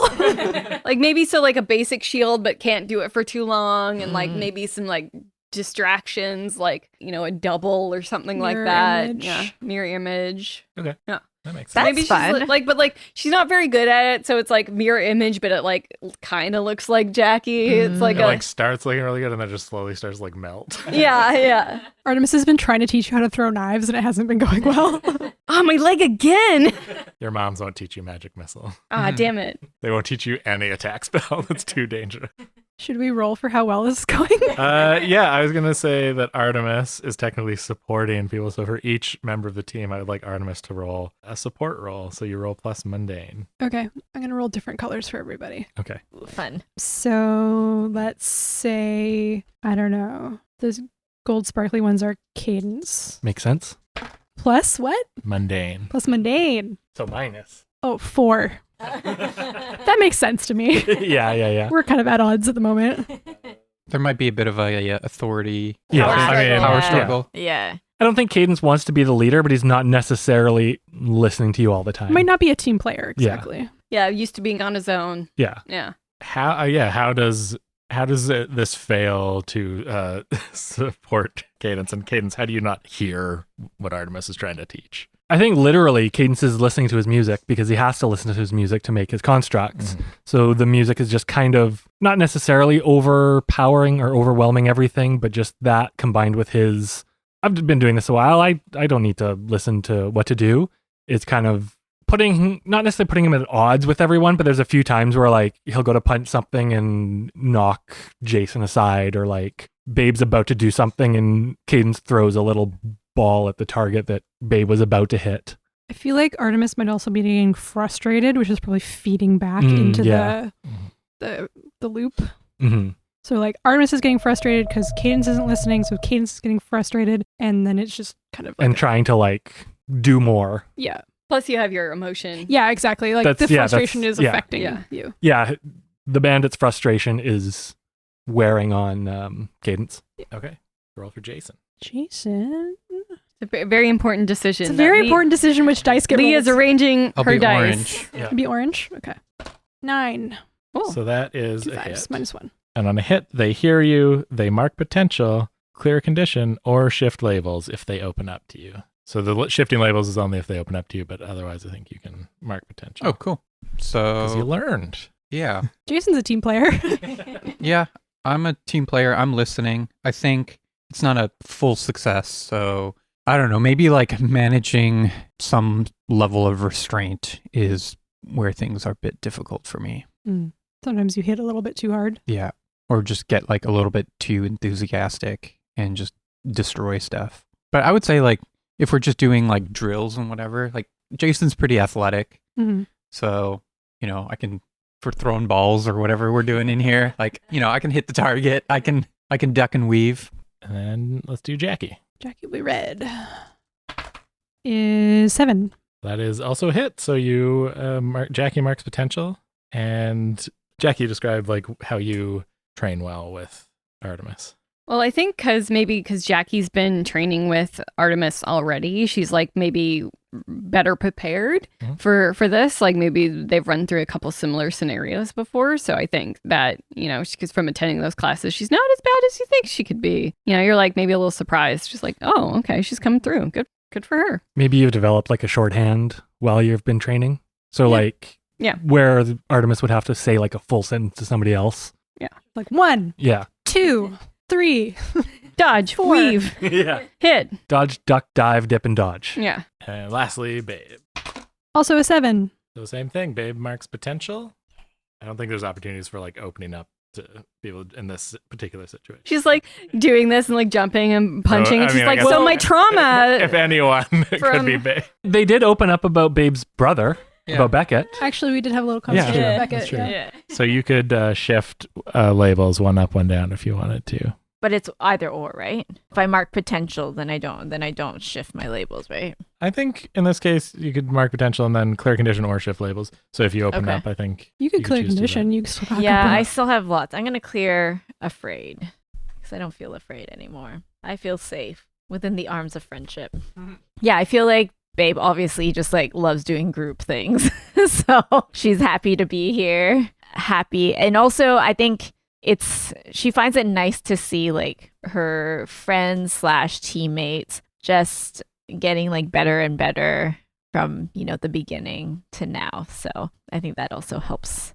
Like maybe so like a basic shield, but can't do it for too long, and like maybe some like distractions, like, you know, a double or something like Mirror that. image. Yeah, mirror image. Okay. Yeah. That makes That's sense. Maybe fun. she's like, but like she's not very good at it, so it's like mirror image, but it like kind of looks like Jackie. It's like It a like starts looking really good and then just slowly starts to like melt. yeah. Artemis has been trying to teach you how to throw knives and it hasn't been going well. Oh, my leg again. Your moms won't teach you magic missile. Ah, damn it. They won't teach you any attack spell. That's too dangerous. Should we roll for how well this is going? Yeah, I was gonna say that Artemis is technically supporting people. So for each member of the team, I would like Artemis to roll a support roll. So you roll plus mundane. Okay, I'm going to roll different colors for everybody. Okay. Ooh, fun. So let's say, I don't know, those gold sparkly ones are Cadence. Makes sense. Plus what? Mundane. Plus mundane. So minus. Oh, 4. That makes sense to me. Yeah. We're kind of at odds at the moment. There might be a bit of a authority Yeah, Power I mean, power yeah. struggle. Yeah. I don't think Cadence wants to be the leader, but he's not necessarily listening to you all the time. Might not be a team player, Yeah. exactly. Yeah, used to being on his own. Yeah. Yeah. How does this fail to support Cadence? And Cadence, how do you not hear what Artemis is trying to teach? I think literally Cadence is listening to his music because he has to listen to his music to make his constructs. So the music is just kind of not necessarily overpowering or overwhelming everything, but just that combined with his I've been doing this a while. I don't need to listen to what to do. It's kind of not necessarily putting him at odds with everyone, but there's a few times where like he'll go to punch something and knock Jason aside, or like Babe's about to do something and Cadence throws a little ball at the target that Babe was about to hit. I feel like Artemis might also be getting frustrated, which is probably feeding back into the loop. Mm-hmm. So like Artemis is getting frustrated because Cadence isn't listening, so Cadence is getting frustrated, and then it's just kind of like and trying to like do more. Yeah. Plus, you have your emotion. Yeah, exactly. Like the frustration is affecting you. Yeah, the Bandit's frustration is wearing on Cadence. Okay. Roll for Jason. Jason. It's a very important decision. It's a very important decision which dice get Leigh rolled. is arranging I'll her be dice. orange. Yeah. Be orange? Okay. 9. Oh, So that is Two a fives, hit. -1. And on a hit, they hear you, they mark potential, clear condition, or shift labels if they open up to you. So the shifting labels is only if they open up to you, but otherwise I think you can mark potential. Oh, cool. Because you So, learned. yeah. Jason's a team player. Yeah, I'm a team player. I'm listening. I think it's not a full success. So, I don't know. Maybe like managing some level of restraint is where things are a bit difficult for me. Sometimes you hit a little bit too hard. Yeah. Or just get like a little bit too enthusiastic and just destroy stuff. But I would say like if we're just doing like drills and whatever, like Jason's pretty athletic. Mm-hmm. So, I can, for throwing balls or whatever we're doing in here, like, I can hit the target. I can duck and weave. And then let's do Jackie. Jackie will be red. Is 7. That is also a hit. So you, Jackie marks potential. And Jackie described like how you train well with Artemis. Well, I think because Jackie's been training with Artemis already, she's like maybe better prepared for this. Like maybe they've run through a couple similar scenarios before. So I think that, she's from attending those classes, she's not as bad as you think she could be. You're like maybe a little surprised. She's like, oh, okay, she's coming through. Good for her. Maybe you've developed like a shorthand while you've been training. So Yeah. where Artemis would have to say like a full sentence to somebody else. Like 1, Yeah. 2, 3. Dodge, weave, Yeah. hit. Dodge, duck, dive, dip, and dodge. Yeah. And lastly, Babe. Also a 7. So same thing. Babe marks potential. I don't think there's opportunities for like opening up to people in this particular situation. She's like doing this and like jumping and punching. And I she's mean, I like, guess- so my trauma. If anyone, it From- could be Babe. They did open up about Babe's brother, about Beckett. Actually, we did have a little conversation Yeah, about Beckett. that's true. Yeah. So you could shift labels one up, one down if you wanted to. But it's either or, right? If I mark potential, then I don't shift my labels, right? I think in this case you could mark potential and then clear condition or shift labels. So if you open Okay. up, I think You could clear choose to do condition. You can still got a Yeah, couple. I still have lots. I'm gonna clear afraid because I don't feel afraid anymore. I feel safe within the arms of friendship. Yeah, I feel like Babe obviously just like loves doing group things, so she's happy to be here. Happy, and also I think she finds it nice to see like her friends / teammates just getting like better and better from the beginning to now. So I think that also helps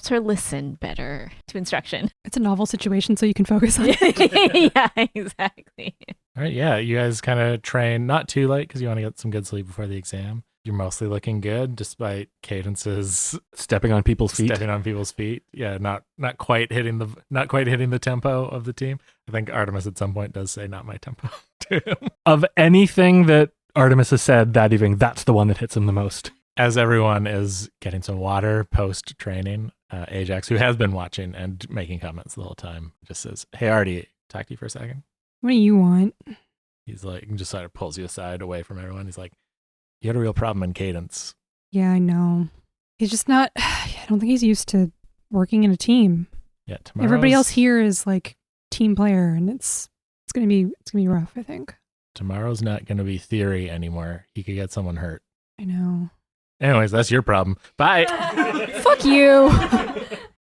her listen better to instruction. It's a novel situation, so you can focus on it. Yeah, exactly. All right, yeah, you guys kind of train not too late because you want to get some good sleep before the exam. You're mostly looking good despite Cadence's Stepping on people's feet. stepping on people's feet. Yeah, not quite hitting the tempo of the team. I think Artemis at some point does say "not my tempo" to him. Of anything that Artemis has said that evening, that's the one that hits him the most. As everyone is getting some water post training, Ajax, who has been watching and making comments the whole time, just says, "Hey, Artie, talk to you for a second." What do you want? He's like, just sort of pulls you aside away from everyone. He's like, "You had a real problem in Cadence." Yeah, I know. He's just not. I don't think he's used to working in a team. Yeah, Everybody else here is like team player, and it's gonna be rough. I think. Tomorrow's not going to be theory anymore. He could get someone hurt. I know. Anyways, that's your problem. Bye. Fuck you.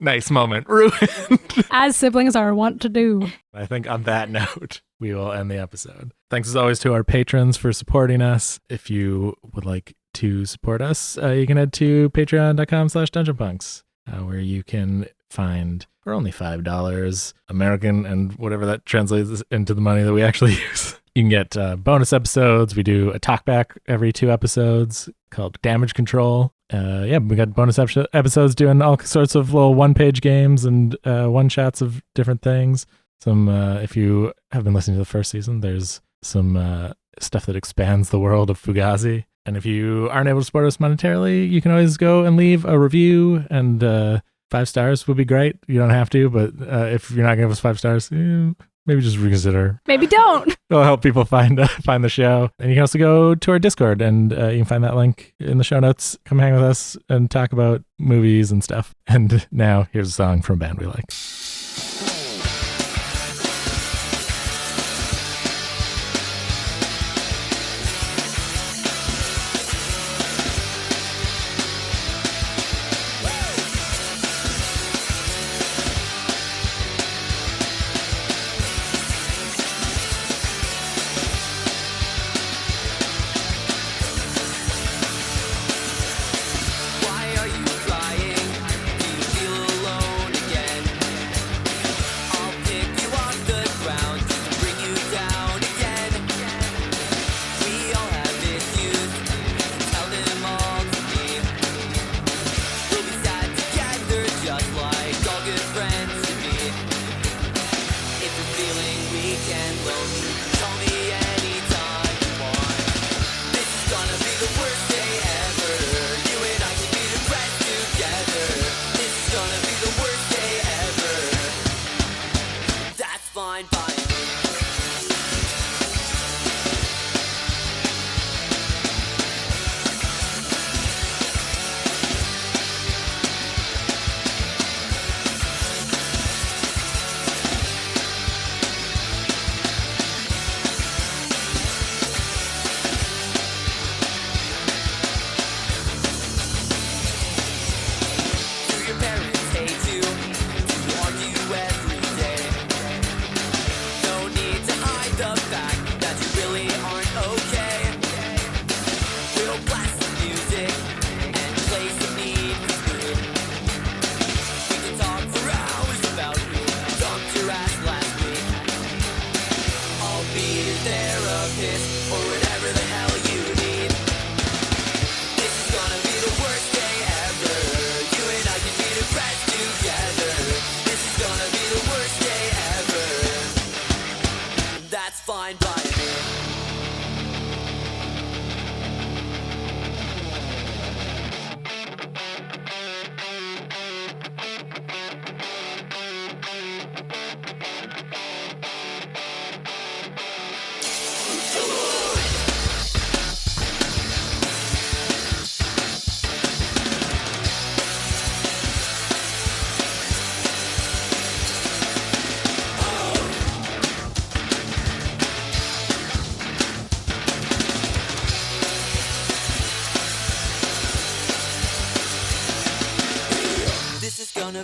Nice moment. Ruined. As siblings are wont to do. I think on that note, we will end the episode. Thanks as always to our patrons for supporting us. If you would like to support us, you can head to patreon.com/dungeonpunks, where you can find for only $5 American and whatever that translates into the money that we actually use. You can get bonus episodes. We do a talkback every 2 episodes called Damage Control. We got bonus episodes doing all sorts of little one-page games and one-shots of different things. Some, if you have been listening to the first season, there's some stuff that expands the world of Fugazi. And if you aren't able to support us monetarily, you can always go and leave a review, and 5 stars would be great. You don't have to, but if you're not going to give us 5 stars, maybe just reconsider. Maybe don't. It'll help people find the show. And you can also go to our Discord, and you can find that link in the show notes. Come hang with us and talk about movies and stuff. And now here's a song from a band we like.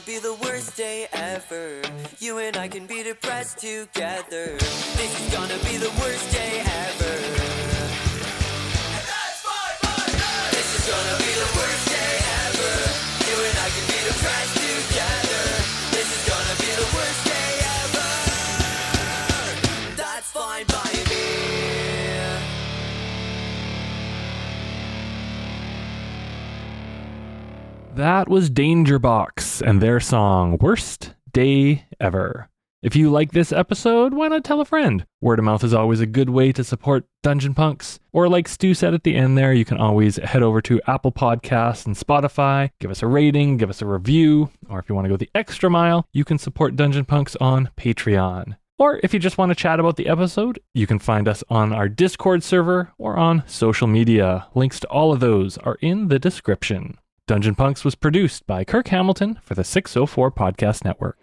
Be the worst day ever. You and I can be depressed together. This is gonna be the worst day ever. And that's my name. This is gonna be the worst day ever. You and I can be depressed together. This is gonna be the worst day ever. That's fine by me. That was Danger Box and their song, Worst Day Ever. If you like this episode, why not tell a friend? Word of mouth is always a good way to support Dungeon Punks. Or like Stu said at the end there, you can always head over to Apple Podcasts and Spotify, give us a rating, give us a review, or if you want to go the extra mile, you can support Dungeon Punks on Patreon. Or if you just want to chat about the episode, you can find us on our Discord server or on social media. Links to all of those are in the description. Dungeon Punks was produced by Kirk Hamilton for the 604 Podcast Network.